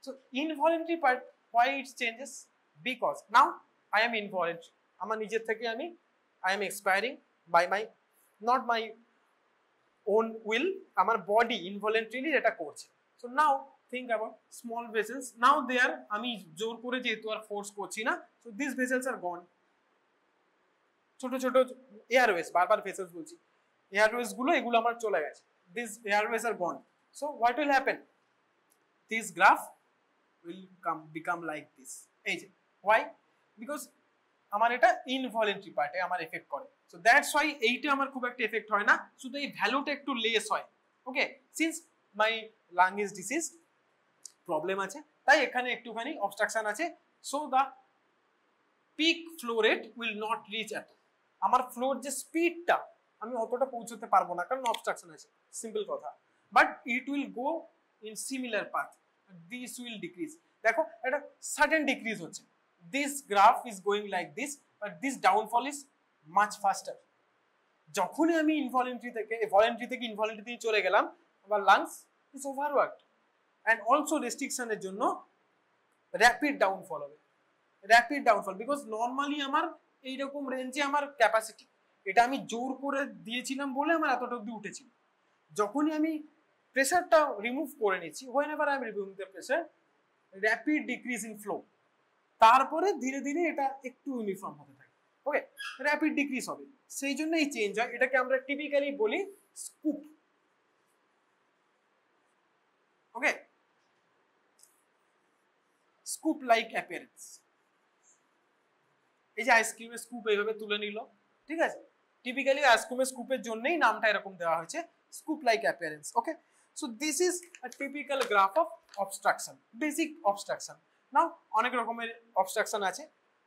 So involuntary part, why it changes, because now I am involuntary, আমার নিজের থেকে আমি I am expiring by my, not my own will, আমার body involuntarily এটা করছে। So now think about small vessels, now there আমি জোর করে যেহেতু আর ফোর্স করছি না, so these vessels are gone, ছোট ছোট এয়ারওয়েজ, বারবার ভেসেলস বলছি, এয়ারওয়েজ গুলো এগুলো আমার চলে গেছে, these airways are gone, so what will happen, this graph will become like this। এই যে why, because আমার এটা ইনভলেন্টারি পার্টে আমার এফেক্ট করে, so that's why এইটা আমার খুব একটা এফেক্ট হয় না, শুধু এই ভ্যালুটা একটু লেস হয়। Okay, since my lung is diseased, problem আছে, তাই এখানে একটুখানি অবস্ট্রাকশন আছে, so the peak flow rate will not reach at, আমার ফ্লোর যে স্পিডটা আমি অতটা পৌঁছতে পারবো না কারণ অবস্ট্রাকশন আছে, সিম্পল কথা, but it will go in similar path, this will decrease. দেখো এটা সাডেন ডিক্রিজ হচ্ছে, this graph is going like this, but this downfall is much ফাস্টার। যখনই আমি ভলেন্টারি থেকে ইনভলেন্টারি চলে গেলাম, আমার লাংস ইজ ওভারওয়ার্কড, and also রেস্ট্রিকশনের জন্য র্যাপিড ডাউনফল হবে, র্যাপিড ডাউনফল, বিকজ নর্মালি আমার এইরকম রেঞ্জে আমার ক্যাপাসিটি, এটা আমি জোর করে দিয়েছিলাম বলে আমার এতটা অব্দি উঠেছিল। যখনই আমি প্রেসারটা রিমুভ করে নিচ্ছি, whenever I am removing the pressure, rapid decrease in flow, তারপরে ধীরে ধীরে এটা একটু ইউনিফর্ম হতে থাকে। ওকে, র্যাপিড ডিক্রিজ হবে, সেই জন্য এই চেঞ্জ হয়, এটাকে আমরা টিপিক্যালি বলি স্কুপ। ওকে, scoop like appearance, এই যে আইসক্রিমের স্কুপ এইভাবে তুলে নিল, ঠিক আছে, টিপিক্যালি আইসক্রিমের স্কুপের জন্যই নামটা এরকম দেওয়া হয়েছে, scoop like appearance. Okay, so this is a typical graph of obstruction, basic obstruction. Now অনেক রকমের অবস্ট্রাকশন আছে,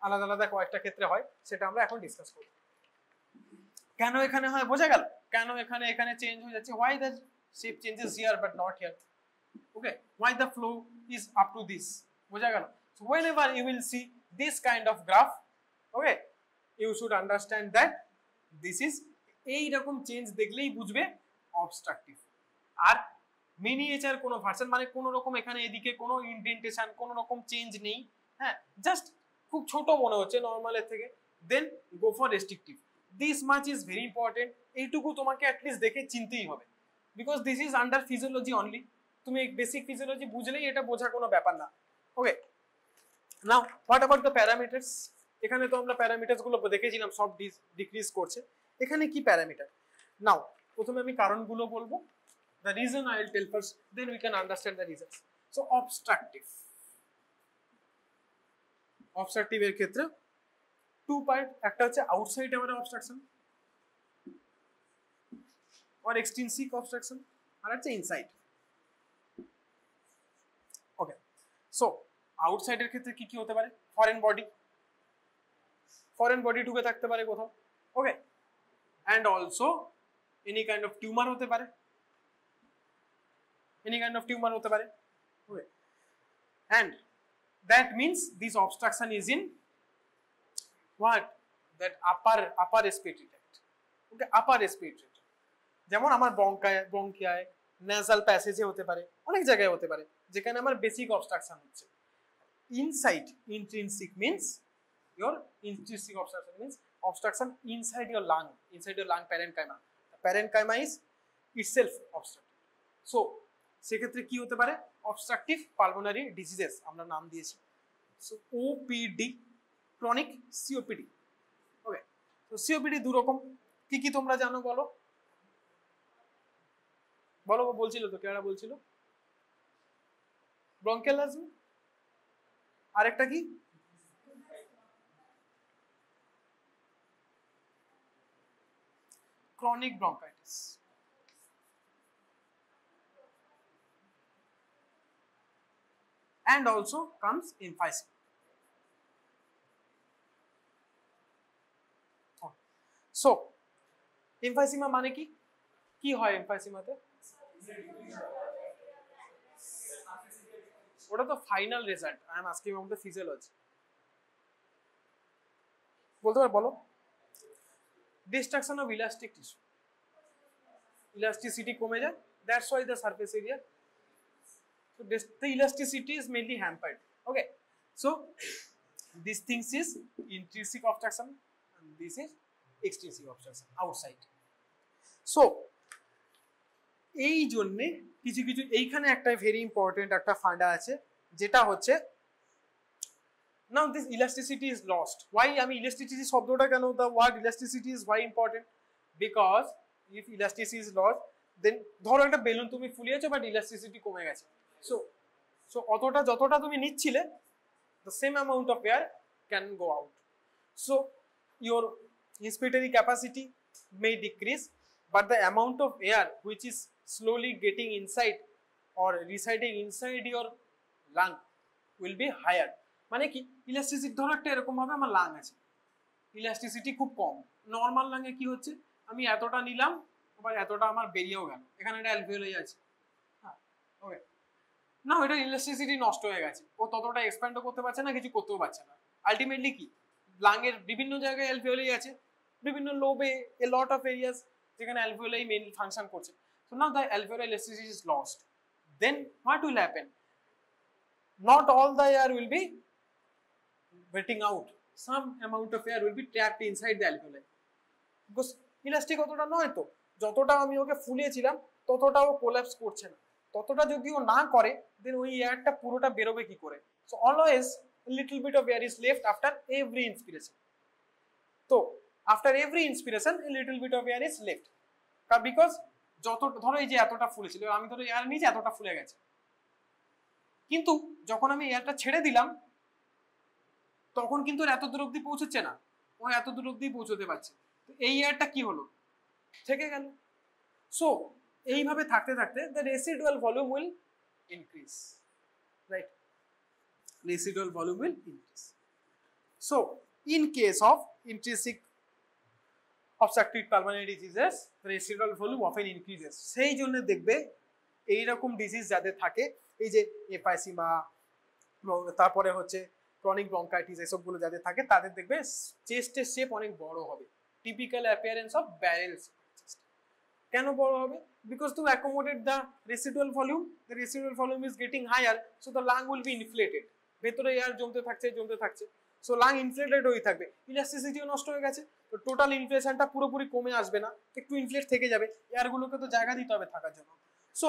আলাদা আলাদা কয়েকটা ক্ষেত্রে হয়, সেটা আমরা এখন ডিসকাস করব। কেন এখানে হয় বোঝা গেল, কেন এখানে এখানে চেঞ্জ হয়ে যাচ্ছে, why the shape changes here but not here, okay, why the flow is up to this, বোঝা গেল। So whenever you will see this kind of graph, okay, you should understand that this is, এই রকম change দেখলেই বুঝবে obstructive. আর miniature কোনো version মানে কোনো রকম এখানে এদিকে কোনো ইনডেন্টেশন কোনো রকম চেঞ্জ নেই, হ্যাঁ, জাস্ট খুব ছোট মনে হচ্ছে নর্মালের থেকে, then go for restrictive. This much is very important, এইটুকু তোমাকে অ্যাটলিস্ট দেখে চিনতেই হবে, because this is under physiology only. তুমি বেসিক ফিজিওলজি বুঝলেই এটা বোঝা কোনো ব্যাপার না। Okay, now what about the parameters? এখানে তো আমরা প্যারামিটার্স গুলো দেখেছিলাম, সব ডিক্রিজ করছে। এখানে কি প্যারামিটার? নাও প্রথমে আমি কারণগুলো বলবো, the reason I will tell first, then we can understand the reasons. So obstructive এর ক্ষেত্রে টু পার্ট, একটা হচ্ছে আউটসাইড আমাদের অবস্ট্রাকশন or extrinsic obstruction, আর হচ্ছে ইনসাইড। ওকে, সো আউটসাইড এর ক্ষেত্রে কি কি হতে পারে? ফরেন বডি ঢুকে থাকতে পারে কোথাও, ওকে, and also any kind of tumor হতে পারে, হতে পারে, okay, and that means this obstruction is in what, that upper respiratory tract, okay, upper respiratory tract, যেমন আমার ব্রঙ্কিয়ায় nasal passage হতে পারে, অনেক জায়গায় হতে পারে যেখানে আমার বেসিক অবস্ট্রাকশন হচ্ছে। Inside, intrinsic means your intrinsic obstruction means obstruction inside your lung parenchyma. The parenchyma is itself obstructed. So সেক্ষেত্রে কি হতে পারে? অবস্ট্রাকটিভ পালমোনারি ডিজিজেস আমরা নাম দিয়েছি। So OPD, chronic COPD. Okay, তো সিওপিডি দু রকম, কি কি তোমরা জানো বলো? বলো, বলছিল তো, কেরা বলছিল? ব্রঙ্কিয়াল অ্যাজমা, আরেকটা কি? Chronic bronchitis. And also comes emphysema. So emphysema মানে কি? কি হয় এমফাইসিমাতে? ওটা তো final result. I am asking about the physiology. বলতে পারো, বলো। Destruction of elastic tissue, elasticity কমে যায়, that's why the surface area, so the elasticity is mainly hampered. Okay, so this things is intrinsic obstruction and this is extrinsic obstruction, outside. So এই জন্য কিছু কিছু এইখানে একটা ভেরি ইম্পর্টেন্ট একটা ফান্ডা আছে, যেটা হচ্ছে now this elasticity is lost. Why আমি elasticity শব্দটা কেন, the word elasticity is why important, because if elasticity is lost, then ধরো একটা বেলুন তুমি ফুলিয়েছো বাট ইলাস্টিসিটি কমে গেছে, so অতটা যতটা তুমি নিচ্ছিলে, the same amount of air can go out, so your inspiratory capacity may decrease but the amount of air which is slowly getting inside or residing inside your lung will be higher. মানে কি, elasticity ধরো একটা এরকম ভাবে আমার lung আছে, elasticity খুব কম, normal লাঙে কি হচ্ছে, আমি এতটা নিলাম আবার এতটা আমার বেরিয়েও গেল, এখানে একটা অ্যালভিওলাই আছে, হ্যাঁ, ওকে, না এটা ইলাস্টিসিটি নষ্ট হয়ে গেছে, ও ততটা এক্সপ্যান্ডও করতে পারছে না, কিছু করতেও পারছে না। আলটিমেটলি কি, লাঙের বিভিন্ন জায়গায় অ্যালভিওলাই আছে, বিভিন্ন লোবে, এ লট অফ এরিয়াস যেখানে অ্যালভিওলাই মেইন ফাংশন করছে, so now the alveoli elasticity is lost, then what will happen, not all the air will be wetting out, some amount of air will be trapped inside the alveoli, because elastic অতটা নয়, তো যতটা আমি ওকে ফুলিয়েছিলাম ততটাও collapse করছে না, ততটা যদি ও না করে দেন ওই এয়ারটা পুরোটা বেরোবে কি করে, so always little bit of air is left after every inspiration, তো after every inspiration a little bit of air is left, because যত ধরো এই যে এতটা ফুলেছিল, আমি ধরো এয়ার নিচে এতটা ফুলে গেছে, কিন্তু যখন আমি এয়ারটা ছেড়ে দিলাম তখন কিন্তু এত দূর অব্দি পৌঁছচ্ছে না, ও এত দূর অব্দি পৌঁছতে পারছে, তো এই এয়ারটা কি হলো, থেকে গেল। সো এইভাবে থাকতে থাকতে the residual volume will increase, right, residual volume will increase. So in case of intrinsic obstructive pulmonary diseases the residual volume often increases। সেই জন্য দেখবে এইরকম ডিজিজ যাদের থাকে, এই যে এফাইসিমা, তারপরে হচ্ছে ক্রনিক ব্রঙ্কাইটিস, এসবগুলো যাদের থাকে তাদের দেখবে চেস্টের শেপ অনেক বড় হবে, টিপিক্যাল অ্যাপিয়ারেন্স অফ ব্যারেল। কেন বড় হবে? Because to accommodate the residual volume, the residual volume is getting higher, so the lung will be inflated, ভেতরে এয়ার জমতে থাকছে, সো লাং ইনফ্লেটেড হয়ে থাকবে, ইলাস্টিসিটিও নষ্ট হয়ে গেছে, তো টোটাল ইনফ্লেশনটা পুরোপুরি কমে আসবে না, একটু ইনফ্লেট থেকে যাবে, এয়ারগুলোকে তো জায়গা দিতে হবে থাকার জন্য। সো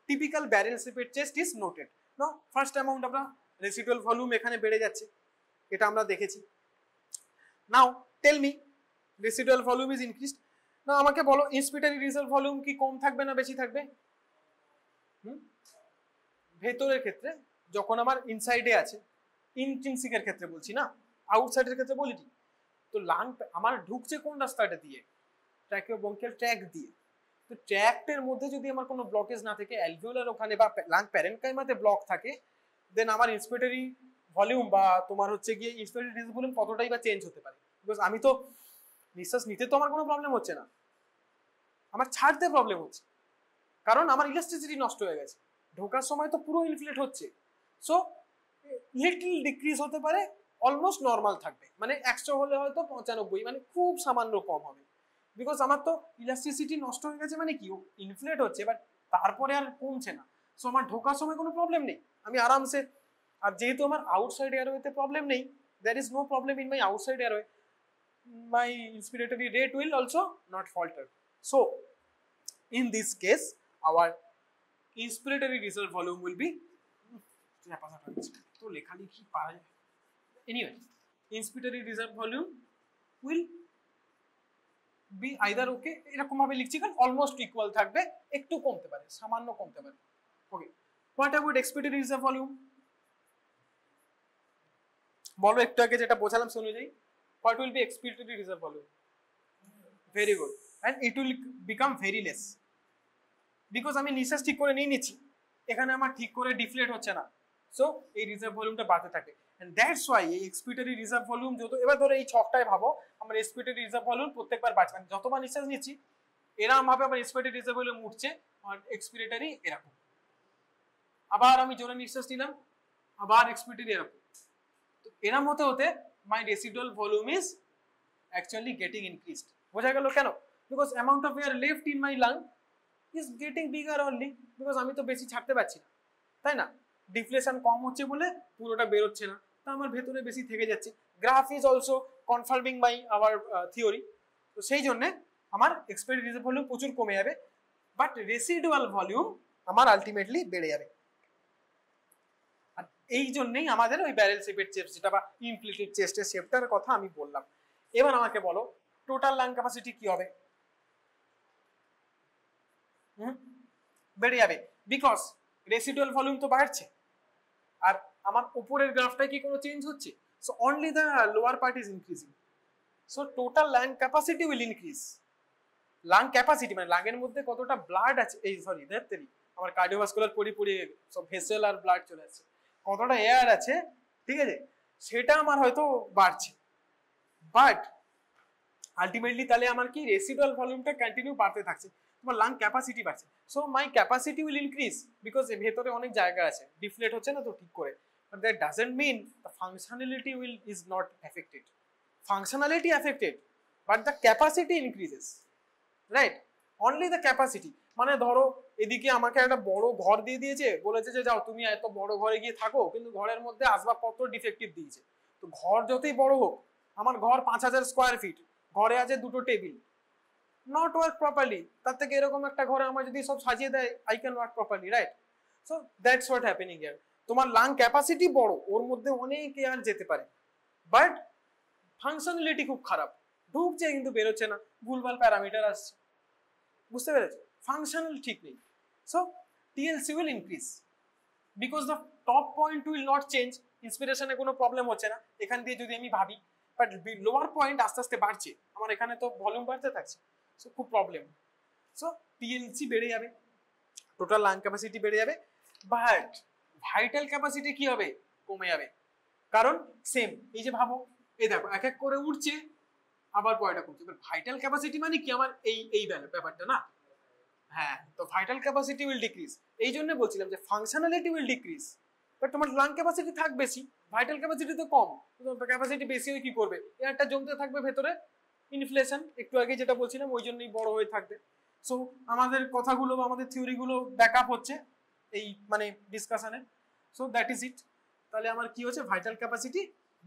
টিপিক্যাল ব্যারেল শেপের chest is noted. No, first amount আমরা রেসিডুয়াল ভলিউম এখানে বেড়ে যাচ্ছে, এটা আমরা দেখেছি। Now tell me residual volume is increased. না, আমাকে বলো ইন্সপিরেটরি রেসিডুয়াল ভলিউম কি কম থাকবে না বেশি থাকবে? ভেতরের ক্ষেত্রে যখন আমার ইনসাইডে আছে, ইনট্রিনসিকের ক্ষেত্রে বলছি না, আউটসাইডের ক্ষেত্রে বলি, তো লাং আমার ঢুকছে কোন রাস্তাটা দিয়ে, ট্র্যাকিওব্রঙ্কিয়াল ট্র্যাক্ট দিয়ে, তো ট্র্যাক্টের মধ্যে যদি আমার কোনো ব্লকেজ না থাকে, অ্যালভিওলার ওখানে বা লাং প্যারেনকাইমাতে ব্লক থাকে, দেন আমার ইন্সপিরেটরি ভলিউম বা তোমার হচ্ছে গিয়ে ইন্সপিরেটরি রেসিডুয়াল ভলিউম কতটাই বা চেঞ্জ হতে পারে, বিকজ আমি তো নিঃশ্বাস নিতে তো আমার কোনো প্রবলেম হচ্ছে না, আমার ছাড়তে প্রবলেম হচ্ছে, কারণ আমার ইলাস্টিসিটি নষ্ট হয়ে গেছে, ঢোকার সময় তো পুরো ইনফ্লেট হচ্ছে। সো লিটল ডিক্রিজ হতে পারে, অলমোস্ট নর্মাল থাকবে, মানে 100 হলে হয়তো 95, মানে খুব সামান্য কম হবে, বিকজ আমার তো ইলাস্টিসিটি নষ্ট হয়ে গেছে, মানে কি ইনফ্লেট হচ্ছে, বাট তারপরে আর কমছে না, সো আমার ঢোকার সময় কোনো প্রবলেম নেই, আমি আরামসে, আর যেহেতু আমার আউটসাইড এয়ারওয়েতে প্রবলেম নেই, there is no problem in my outside airway, my inspiratory rate will also not falter. So in this case our inspiratory reserve volume will be to লেখালেখি পারা যায়, anyway inspiratory reserve volume will be either okay, এরকম ভাবে লিখছি, কারণ almost equal থাকবে, একটু কমতে পারে, সামান্য কমতে পারে। Okay, what about expiratory reserve volume? বলো একটু আগে যেটা বোঝালাম সে অনুযায়ী, what will be expiratory reserve volume? Very good, and it will become very less, because আমি নিঃশ্বাস ঠিক করে নিয়ে নিচ্ছি, এখানে আমার ঠিক করে ডিফ্লেট হচ্ছে না, সো এই রিজার্ভ ভলিউমটা বাড়তে থাকে, and that's why এই এক্সপিরেটরি রিজার্ভ ভলিউম যত, এবার ধরো এই ছকটায় ভাবো, আমার এক্সপিরেটরি রিজার্ভ ভলিউম প্রত্যেকবার বাড়ছে, মানে যতবার নিঃশ্বাস নিচ্ছি এরকম ভাবে আমার এক্সপিরেটরি রিজার্ভ ভলিউম উঠছে, আর এক্সপিরেটরি এরকম, আবার আমি জোরে নিঃশ্বাস নিলাম, আবার এক্সপিরেটরি এরকম, তো এরকম হতে হতে my residual volume is actually getting increased। বোঝা গেল কেন? Because amount of air left in my lung is getting bigger only, because আমি তো বেশি ছাড়তে পারছি না, তাই না, ডিফ্লেশন কম হচ্ছে বলে পুরোটা বেরোচ্ছে না, তা আমার ভেতরে বেশি থেকে যাচ্ছে। Graph is also confirming my our theory, তো সেই জন্য আমার এক্সপিরেটরি রিজার্ভ ভলিউম প্রচুর কমে যাবে, বাট রেসিডুয়াল ভলিউম আমার আলটিমেটলি বেড়ে যাবে। এই জন্যই আমাদের ওই ব্যারেল শেপের চেস্ট যেটা বা ইনফ্লেটেড চেস্টের শেপটার কথা আমি বললাম। এবার আমাকে বলো টোটাল লাং ক্যাপাসিটি কি হবে? বেড়ে যাবে, বিকজ রেসিডুয়াল ভলিউম তো বাড়ছে, আর আমার উপরের গ্রাফটায় কি কোনো চেঞ্জ হচ্ছে? So only the lower part is increasing, so total lung capacity will increase. Lung capacity মানে লাংয়ের মধ্যে কতটা ব্লাড আছে, এই সরি ধরতেরি আমার কার্ডিওভাস্কুলার পড়ি সব ভেসেল আর ব্লাড চলে আসছে, কতটা এয়ার আছে, ঠিক আছে, সেটা আমার হয়তো বাড়ছে, বাট আলটিমেটলি তাহলে আমার কি রেসিডুয়াল ভলিউমটা কন্টিনিউ বাড়তে থাকছে, তোমার লাং ক্যাপাসিটি বাড়ছে, so my capacity will increase, because ভেতরে অনেক জায়গা আছে, ডিফ্লেট হচ্ছে না তো ঠিক করে, but that doesn't mean the functionality will is not affected, functionality affected but the capacity increases, right, only the capacity. মানে ধরো এদিকে আমাকে একটা বড় ঘর দিয়ে দিয়েছে, বলেছে যে যাও তুমি এত বড় ঘরে গিয়ে থাকো, কিন্তু ঘরের মধ্যে আসবাবপত্র ডিফেক্টিভ দিয়েছে, তো ঘর যতই বড় হোক, আমার ঘর 5000 স্কোয়ার ফিট, ঘরে আছে 2টো টেবিল, নট ওয়ার্ক প্রপারলি, তার থেকে এরকম একটা ঘরে আমার যদি সব সাজিয়ে দেয়, I can work properly, right, so that's what happening here. তোমার লাং ক্যাপাসিটি বড়, ওর মধ্যে অনেক এয়ার যেতে পারে, বাট ফাংশনালিটি খুব খারাপ, ঢুকছে কিন্তু বেরোচ্ছে না, ভুলভাল প্যারামিটার আসছে, বুঝতে পেরেছো, ফাংশনাল ঠিক নেই। So TLC will increase because the top point will not change, ইন্সপিরেশনে কোনো প্রবলেম হচ্ছে না এখান দিয়ে যদি আমি ভাবি, বাট লোয়ার পয়েন্ট আস্তে আস্তে বাড়ছে, আমার এখানে তো ভলিউম বাড়তে থাকছে, সো খুব প্রবলেম। সো টিএলসি বেড়ে যাবে, টোটাল লাং ক্যাপাসিটি বেড়ে যাবে, বাট ভাইটাল ক্যাপাসিটি কি হবে, কমে যাবে। কারণ সেম, এই যে ভাবো এই দেখো এক এক করে উঠছে আবার পয়টা কমছে, ভাইটাল ক্যাপাসিটি মানে কি আমার এই ব্যাপারটা না, হ্যাঁ, তো ভাইটাল ক্যাপাসিটি উইল ডিক্রিজ, এই জন্য বলছিলাম যে ফাংশনালিটি উইল ডিক্রিজ, বাট তোমার লাং ক্যাপাসিটি থাক বেশি, ভাইটাল ক্যাপাসিটি তো কম, ক্যাপাসিটি বেশি হয়ে কি করবে, এয়ারটা জমতে থাকবে ভেতরে, ইনফ্লেশন একটু আগে যেটা বলছিলাম ওই জন্যই বড় হয়ে থাকবে। সো আমাদের কথাগুলো বা আমাদের থিওরিগুলো ব্যাকআপ হচ্ছে এই মানে ডিসকাশনে, সো দ্যাট ইজ ইট। তাহলে আমার কি হচ্ছে, ভাইটাল ক্যাপাসিটি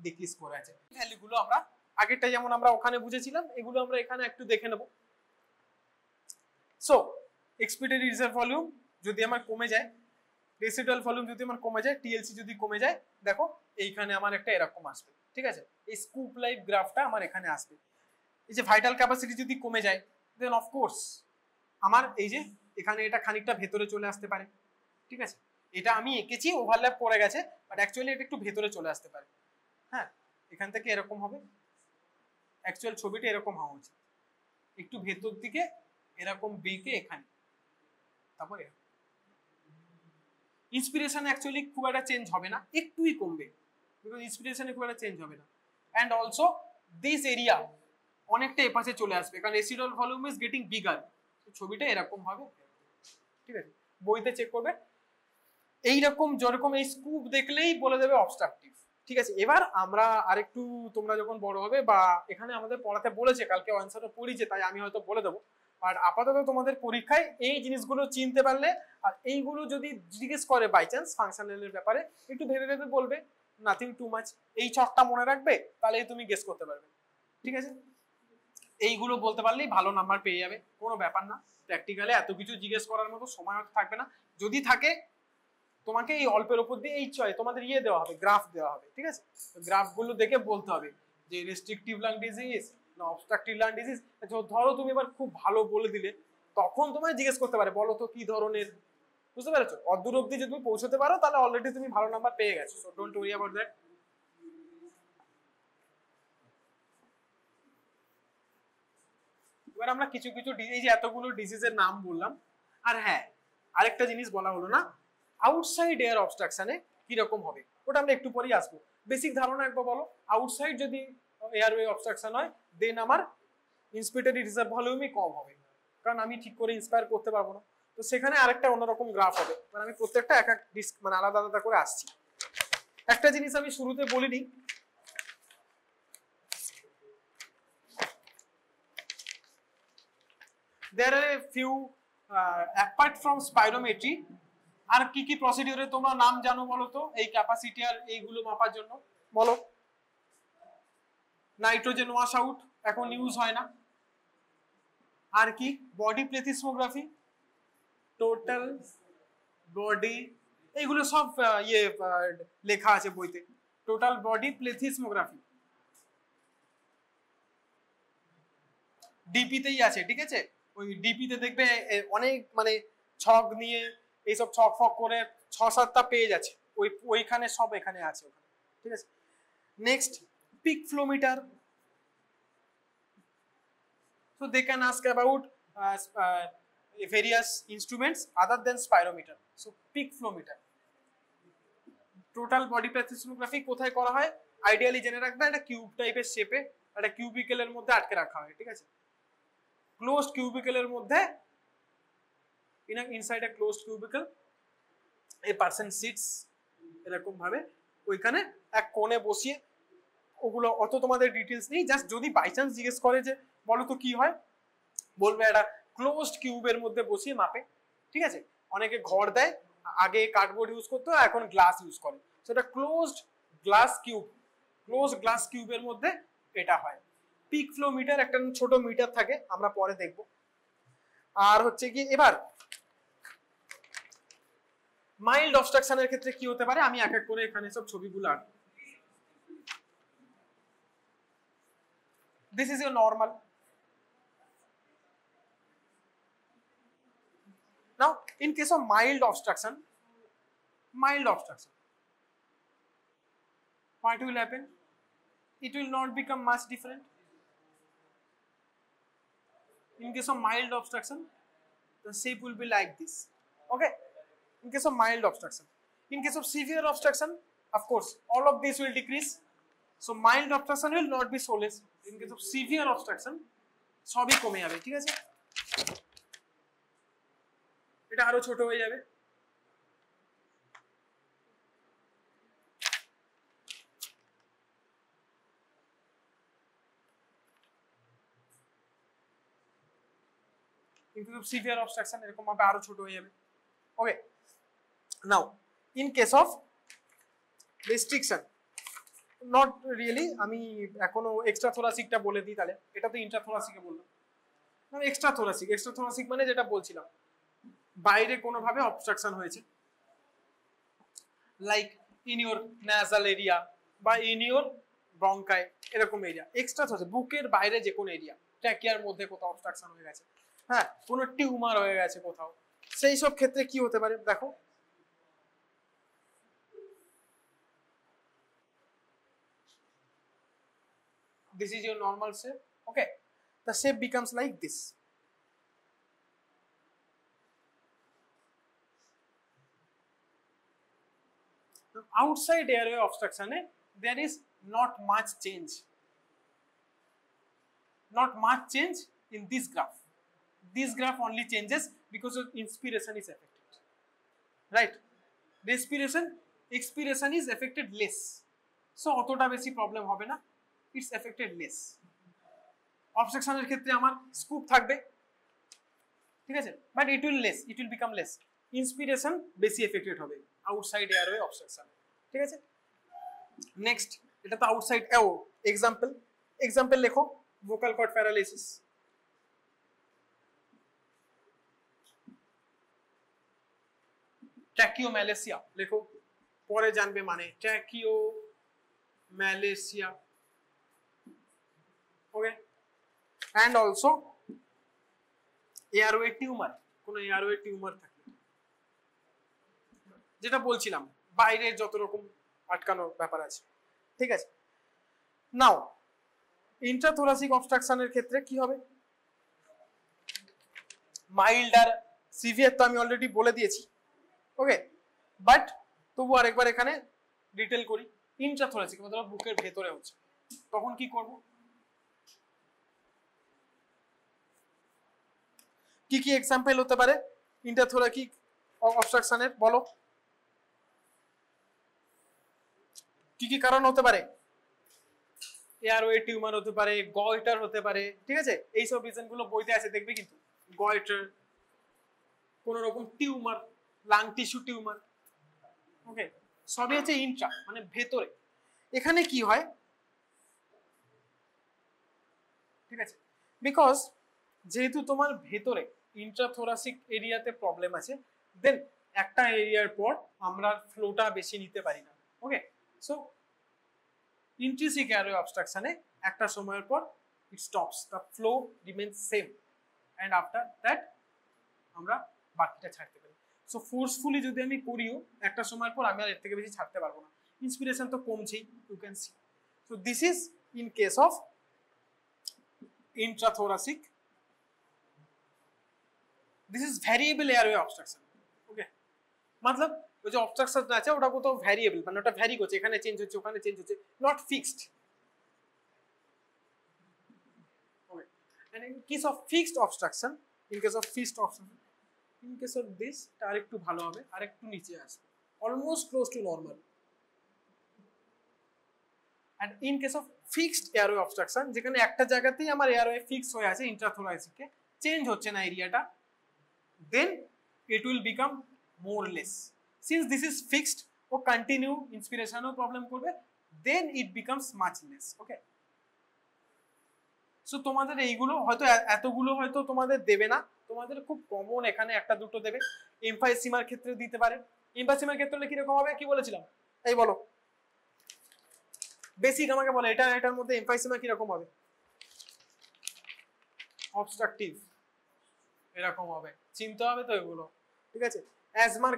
ডিক্রিজ করে আছে। ভ্যালুগুলো আমরা আগেরটা যেমন আমরা ওখানে বুঝেছিলাম, এগুলো আমরা এখানে একটু দেখে নেব। সো এক্সপিরিয়েন্স রিজার্ভ ভলিউম যদি আমার কমে যায়, রেসিডুয়াল ভলিউম যদি আমার কমে যায়, টিএলসি যদি কমে যায়, দেখো এইখানে আমার একটা এরকম আসবে, ঠিক আছে, এই স্কুপ লাইভ গ্রাফটা আমার এখানে আসবে। এই যে ভাইটাল ক্যাপাসিটি যদি কমে যায়, দেন অফকোর্স আমার এই যে এখানে এটা খানিকটা ভেতরে চলে আসতে পারে, ঠিক আছে, এটা আমি এঁকেছি ওভারল্যাপ করে গেছে, বাট অ্যাকচুয়ালি এটা একটু ভেতরে চলে আসতে পারে, হ্যাঁ, এখান থেকে এরকম হবে, অ্যাকচুয়াল ছবিটা এরকম হওয়া উচিত, একটু ভেতর দিকে এরকম বেঁকে এখানে, তারপর ইন্সপিরেশন অ্যাকচুয়ালি খুব একটা চেঞ্জ হবে না, একটুই কমবে, বিকজ ইন্সপিরেশনে খুব একটা চেঞ্জ হবে না। অ্যান্ড অলসো দিস এরিয়া অনেকটা এপাশে চলে আসবে, কারণ residual volume is getting bigger, ছবিটা এরকম হবে, ঠিক আছে, বইতে চেক করবে এইরকম, যেরকম এই স্কুপ দেখলেই বলে দেবে অবস্ট্রাকটিভ, ঠিক আছে। এবার আমরা আরেকটু, তোমরা যখন বড় হবে বা এখানে আমাদের পড়াতে বলেছে, কালকে অ্যান্সারটা পড়িয়েছে তাই আমি হয়তো বলে দেবো, আর আপাতত তোমাদের পরীক্ষায় এই জিনিসগুলো চিনতে পারলে, আর এইগুলো যদি জিজ্ঞেস করে বাই চান্স ফাংশনালের ব্যাপারে, একটু ভেবে ভেবে বলবে, নাথিং টু মাচ, এই ছকটা মনে রাখবে, তাহলেই তুমি গেস করতে পারবে, ঠিক আছে। এইগুলো বলতে পারলেই ভালো নাম্বার পেয়ে যাবে, কোনো ব্যাপার না। প্র্যাকটিক্যালে এত কিছু জিজ্ঞেস করার মতো সময় হয়তো থাকবে না, যদি থাকে তোমাকে এই অল্পের উপর দিয়ে এই তোমাদের দেওয়া হবে, গ্রাফ দেওয়া হবে, ঠিক আছে, গ্রাফগুলো দেখে বলতে হবে যে রেস্ট্রিকটিভ লাং ডিজিজ না অবস্ট্রাকটিভ লাং ডিজিজ। ধরো তুমি এবার খুব ভালো বলে দিলে, তখন তোমায় জিজ্ঞেস করতে পারে বলো তো কি ধরনের, বুঝতে পেরেছো, অদূর অব্দি যদি তুমি পৌঁছতে পারো তাহলে অলরেডি তুমি ভালো নাম্বার পেয়ে গেছো, so don't worry about that. এবার আমরা কিছু কিছু এই যে এতগুলো ডিজিজের নাম বললাম, আর হ্যাঁ আরেকটা জিনিস বলা হলো না, আউটসাইড এয়ার অবস্ট্রাকশনে কিরকম হবে, ওটা আমরা একটু পরেই আসবো। বেসিক ধারণা একবার বলো, আউটসাইড যদি এয়ারওয়ে অবস্ট্রাকশন হয়, দেন আমার ইন্সপিরেটরি রিজার্ভ ভলিউমই কম হবে, কারণ আমি ঠিক করে ইন্সপায়ার করতে পারবো না, তো সেখানে আরেকটা অন্যরকম গ্রাফ হবে, মানে আমি প্রত্যেকটা এক এক মানে আলাদা আলাদা করে আসছি। একটা জিনিস আমি শুরুতে বলিনি, there are a few apart from spirometry আর কি কি প্রসিডিউরে তোমরা নাম জানো বলো তো, এই ক্যাপাসিটি আর এইগুলো মাপার জন্য বলো। নাইট্রোজেন ওয়াশ আউট এখন ইউজ হয় না, আর কি বডি প্লেথিসমোগ্রাফি, টোটাল বডি, এইগুলো সব লেখা আছে বইতে, টোটাল বডি প্লেথিসমোগ্রাফি ডিপিতেই আছে, ঠিক আছে, ওই ডিপিতে দেখবে অনেক মানে ছক নিয়ে এইসব ছক ফক করে 6-7টা পেজ আছে, ওইখানে সব এখানে আছে, ঠিক আছে। Next peak flowmeter, so they can ask about various instruments other than spirometer, so peak flow meter, total body plethysmography কোথায় করা হয়, আইডিয়ালি জেনে রাখবে, একটা কিউব টাইপের শেপে একটা কিউবিকেলের মধ্যে আটকে রাখা হয়, ঠিক আছে, ক্লোজড কিউবিকেলের মধ্যে, inside a closed cubicle a person sits এরকম ভাবে, ওইখানে এক কোণে বসিয়ে, ওগুলো অত তোমাদের ডিটেলস নেই, জাস্ট যদি বাই চান্স জিজ্ঞেস করে যে বলো তো কি হয়, বলবে একটা ক্লোজড কিউবের মধ্যে বসিয়ে মাপে, ঠিক আছে। অনেকে ঘর দেয়, আগে কার্ডবোর্ড ইউজ করতো, এখন গ্লাস ইউজ করে, সেটা closed glass cube, closed glass কিউবের মধ্যে এটা হয়। পিক ফ্লো মিটার একটা ছোট মিটার থাকে, আমরা পরে দেখব। আর হচ্ছে কি এবার মাইল্ড অবস্ট্রাকশনের ক্ষেত্রে কি হতে পারে, আমি এক এক করে এখানে সব ছবিগুলো আঁকবো। This is your normal. Now, in case of mild obstruction, what will happen? It will not become much different. In case of mild obstruction, the shape will be like this. Okay, in case of mild obstruction. In case of severe obstruction, of course all of this will decrease, so mild obstruction will not be so less. In case of severe obstruction সবই কমে যাবে, ঠিক আছে, এটা আরো ছোট হয়ে যাবে। In case of severe obstruction এরকম ভাবে আরো ছোট হয়ে যাবে। Okay, now in case of restriction, not really, আমি এখনো এক্সট্রা থোরাসিকটা বলে দিই, তাহলে এটা তো ইন্ট্রাথোরাসিকে বললাম, এক্সট্রা থোরাসিক। এক্সট্রা থোরাসিক মানে যেটা বলছিলাম, বাইরে কোনো ভাবে অবস্ট্রাকশন হয়েছে, like in your nasal area বা ইন ইওর ব্রঙ্কাই, এরকম এরিয়া। এক্সট্রা থোরাসিক বুকের বাইরে যে কোনো এরিয়া, ট্র্যাকিয়ার মধ্যে কোথাও অবস্ট্রাকশন হয়ে গেছে, হ্যাঁ, কোনো টিউমার হয়ে গেছে কোথাও, সেই সব ক্ষেত্রে কি হতে পারে দেখো। This is your normal shape. Okay, the shape becomes like this. Now, outside airway obstruction, there is not much change. Not much change in this graph. This graph only changes because of inspiration is affected. Right? Respiration, expiration is affected less. So, অতটা বেশি problem হবে না। It's affected less. Obstruction এর ক্ষেত্রে আমার scoop থাকবে, ঠিক আছে, but it will become less. Inspiration বেশি এফেক্টেড হবে আউটসাইড এয়ারওয়ে অবস্ট্রাকশন, ঠিক আছে। নেক্সট, এটা তো আউটসাইড এক্সাম্পল লেখো, ভোকাল কর্ড প্যারালাইসিস। ট্র্যাকিওম্যালেসিয়া লেখো, পরে জানবে মানে ট্র্যাকিওম্যালেসিয়া। Okay, and also airway tumor, কোন এয়ারওয়ে টিউমার থাকে, যেটা বলছিলাম বাইরে যত রকম আটকানোর ব্যাপার আছে, ঠিক আছে। নাও ইন্ট্রাথোরাসিক অবস্ট্রাকশনের ক্ষেত্রে কি হবে, মাইল্ড আর সিভিয়ার তো আমি অলরেডি বলে দিয়েছি। ওকে, বাট তবু আরেকবার এখানে ডিটেল করি। ইন্ট্রাথোরাসিক মতলব বুকের ভেতরে হচ্ছে, তখন কি করব, কি কি এক্সাম্পল হতে পারে ইন্ট্রাথোরাকিক অবস্ট্রাকশনের, বলো কি কি কারণ হতে পারে? এয়ারওয়ে টিউমার হতে পারে, গয়টার হতে পারে, ঠিক আছে, এই সব রিজন গুলো বইতে আছে দেখবে, কিন্তু গয়টার, কোন রকম টিউমার, লাং টিস্যু টিউমার, ওকে, সবই হচ্ছে ইন্ট্রা মানে ভেতরে। এখানে কি হয়, ঠিক আছে, বিকজ যেহেতু তোমার ভেতরে ইন্ট্রাথোরাসিক এরিয়াতে প্রবলেম আছে, দেন একটা এরিয়ার পর আমরা ফ্লোটা বেশি নিতে পারি না। ওকে, সো ইন্ট্রিনসিক এয়ারওয়ে অবস্ট্রাকশনে একটা সময়ের পর it stops, the flow remains same, and after that আমরা বাকিটা ছাড়তে পারি। সো ফোর্সফুলি যদি আমি করিও একটা সময়ের পর আমি আর এর থেকে বেশি ছাড়তে পারবো না, ইন্সপিরেশন তো কমছেই, you can see. So this is in case of intrathoracic, this is variable airway obstruction. Okay, मतलब वो जो obstruction আছে ওটা কত ভ্যারিয়েবল, মানে ওটা ভ্যারি করছে, এখানে চেঞ্জ হচ্ছে ওখানে চেঞ্জ হচ্ছে, not fixed. Okay, and in case of fixed obstruction, in case of this টা আরেকটু ভালো হবে, আরেকটু নিচে আসবে, almost close to normal. And in case of fixed airway obstruction, যেখানে একটা জায়গাতেই আমার এয়ারওয়ে ফিক্স হয়ে আছে ইন্ট্রাথোরাসিকে, চেঞ্জ হচ্ছে না এরিয়াটা, then it will become more less. Since this is fixed, ও কন্টিনিউ ইন্সপিরেশনও প্রবলেম করবে, then it becomes much less. Okay, so তোমাদের এইগুলো হয়তো এতগুলো হয়তো তোমাদের দেবে না, তোমাদের খুব কমন এখানে একটা দুটো দেবে, এমফাইসিমার ক্ষেত্রে দিতে পারে। এমফাইসিমার ক্ষেত্রে কি রকম হবে, কি বলেছিলাম, এই বলো বেসিক আমাকে বলে, এটার মধ্যে এমফাইসিমা কি রকম হবে, অবস্ট্রাকটিভ এরকম হবে, চিনতে হবে তো এগুলো, ঠিক আছে। অ্যাজমার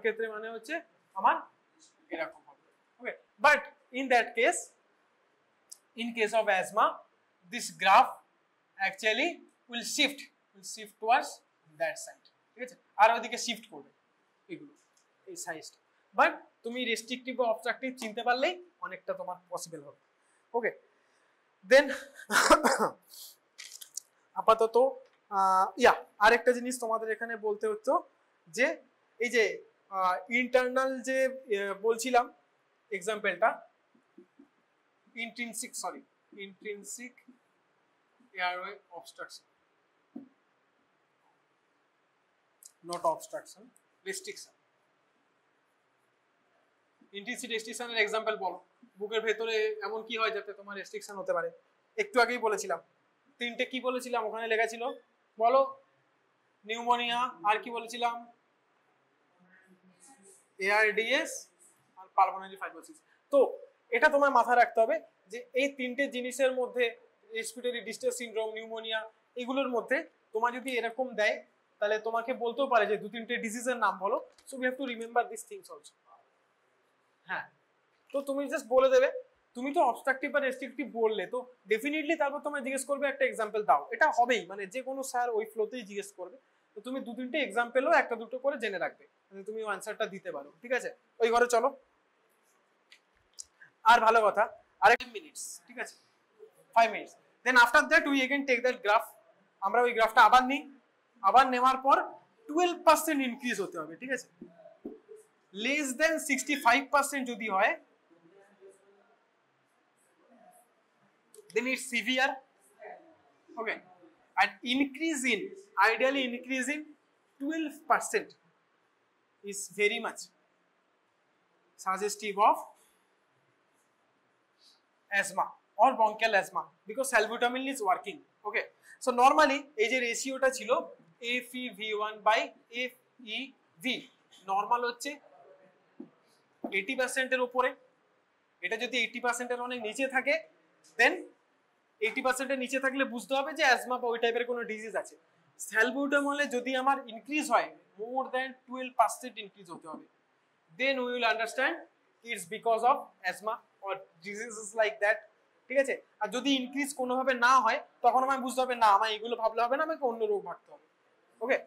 ক্ষেত্রে মানে হচ্ছে আমার এরকম হবে। Okay, but in that case, in case of asthma, this graph actually will shift towards that side, ঠিক আছে, আর ওইদিকে শিফট করবে এগুলো এই সাইজটা। বাট তুমি রেস্ট্রিকটিভ বা অবস্ট্রাকটিভ চিনতে পারলেই অনেকটা তোমার পসিবল হবে। ওকে, দেন আপাতত আরেকটা জিনিস তোমাদের এখানে বলতে হতো যে এই যে ইন্টারনাল যে বলছিলাম এক্সাম্পলটা, intrinsic airway obstruction, not obstruction, restriction. intrinsic restriction এর एग्जांपल বলো, বুকের ভেতরে এমন কি হয় যাতে তোমার রেস্ট্রিকশন হতে পারে? একটু আগেই বলেছিলাম, তিনটে কি বলেছিলাম ওখানে লেখা ছিল, বলো। নিউমোনিয়া, আর কি বলেছিলাম? ARDS আর পালমোনারি ফাইব্রোসিস। তো এটা তোমার মাথায় রাখতে হবে যে এই তিনটে জিনিসের মধ্যে, রেসপিরেটরি ডিস্ট্রেস সিনড্রোম, নিউমোনিয়া, এগুলোর মধ্যে তোমার যদি এরকম দেয় তাহলে তোমাকে বলতেও পারে যে দু তিনটে ডিজিজের নাম বলো। So we have to remember this things also. হ্যাঁ, তো তুমি জাস্ট বলে দেবে, তুমি তো অবস্ট্রাকটিভ বা রেস্ট্রিকটিভ বললে, তো ডেফিনেটলি তারপর তোমায় জিজ্ঞেস করবে একটা এক্সাম্পল দাও। এটা হবেই, মানে যে কোনো স্যার ওই ফ্লোতেই জিজ্ঞেস করবে। তো তুমি দু তিনটে এক্সাম্পলও একটা দুটো করে জেনে রাখবে, তুমি অ্যান্সারটা দিতে পারো। ঠিক আছে, ওই ঘরে চলো। আর ভালো কথা, আরেক মিনিটস, ঠিক আছে, 5 minutes. Then after that we again take that graph. আমরা ওই গ্রাফটা আবার নিই, আবার নেওয়ার পর 12% ইনক্রিজ হতে হবে। ঠিক আছে, লেস দেন 65% যদি হয় then it's severe. Okay, and ideally increase in 12% is very much suggestive of asthma or bronchial asthma because salbutamol is working. Okay, so normally এই যে রেশিওটা ছিল FeV1 by FeV, নরমাল হচ্ছে 80% এর উপরে। এটা যদি 80% এর অনেক নিচে থাকে, দেন 80% এর নিচে থাকলে বুঝতে হবে যে অ্যাজমা বা ওই টাইপের কোনো ডিজিজ আছে। স্যালবিউটামলে যদি আমার ইনক্রিজ হয় মোর দ্যান 12% ইনক্রিজ হতে হবে, then we will understand it's because of asthma or diseases like that. ঠিক আছে, আর যদি ইনক্রিজ কোনোভাবে না হয় তখন আমায় বুঝতে হবে না, আমার এগুলো ভাবলে হবে না, আমাকে অন্য রোগ ভাবতে হবে। ওকে,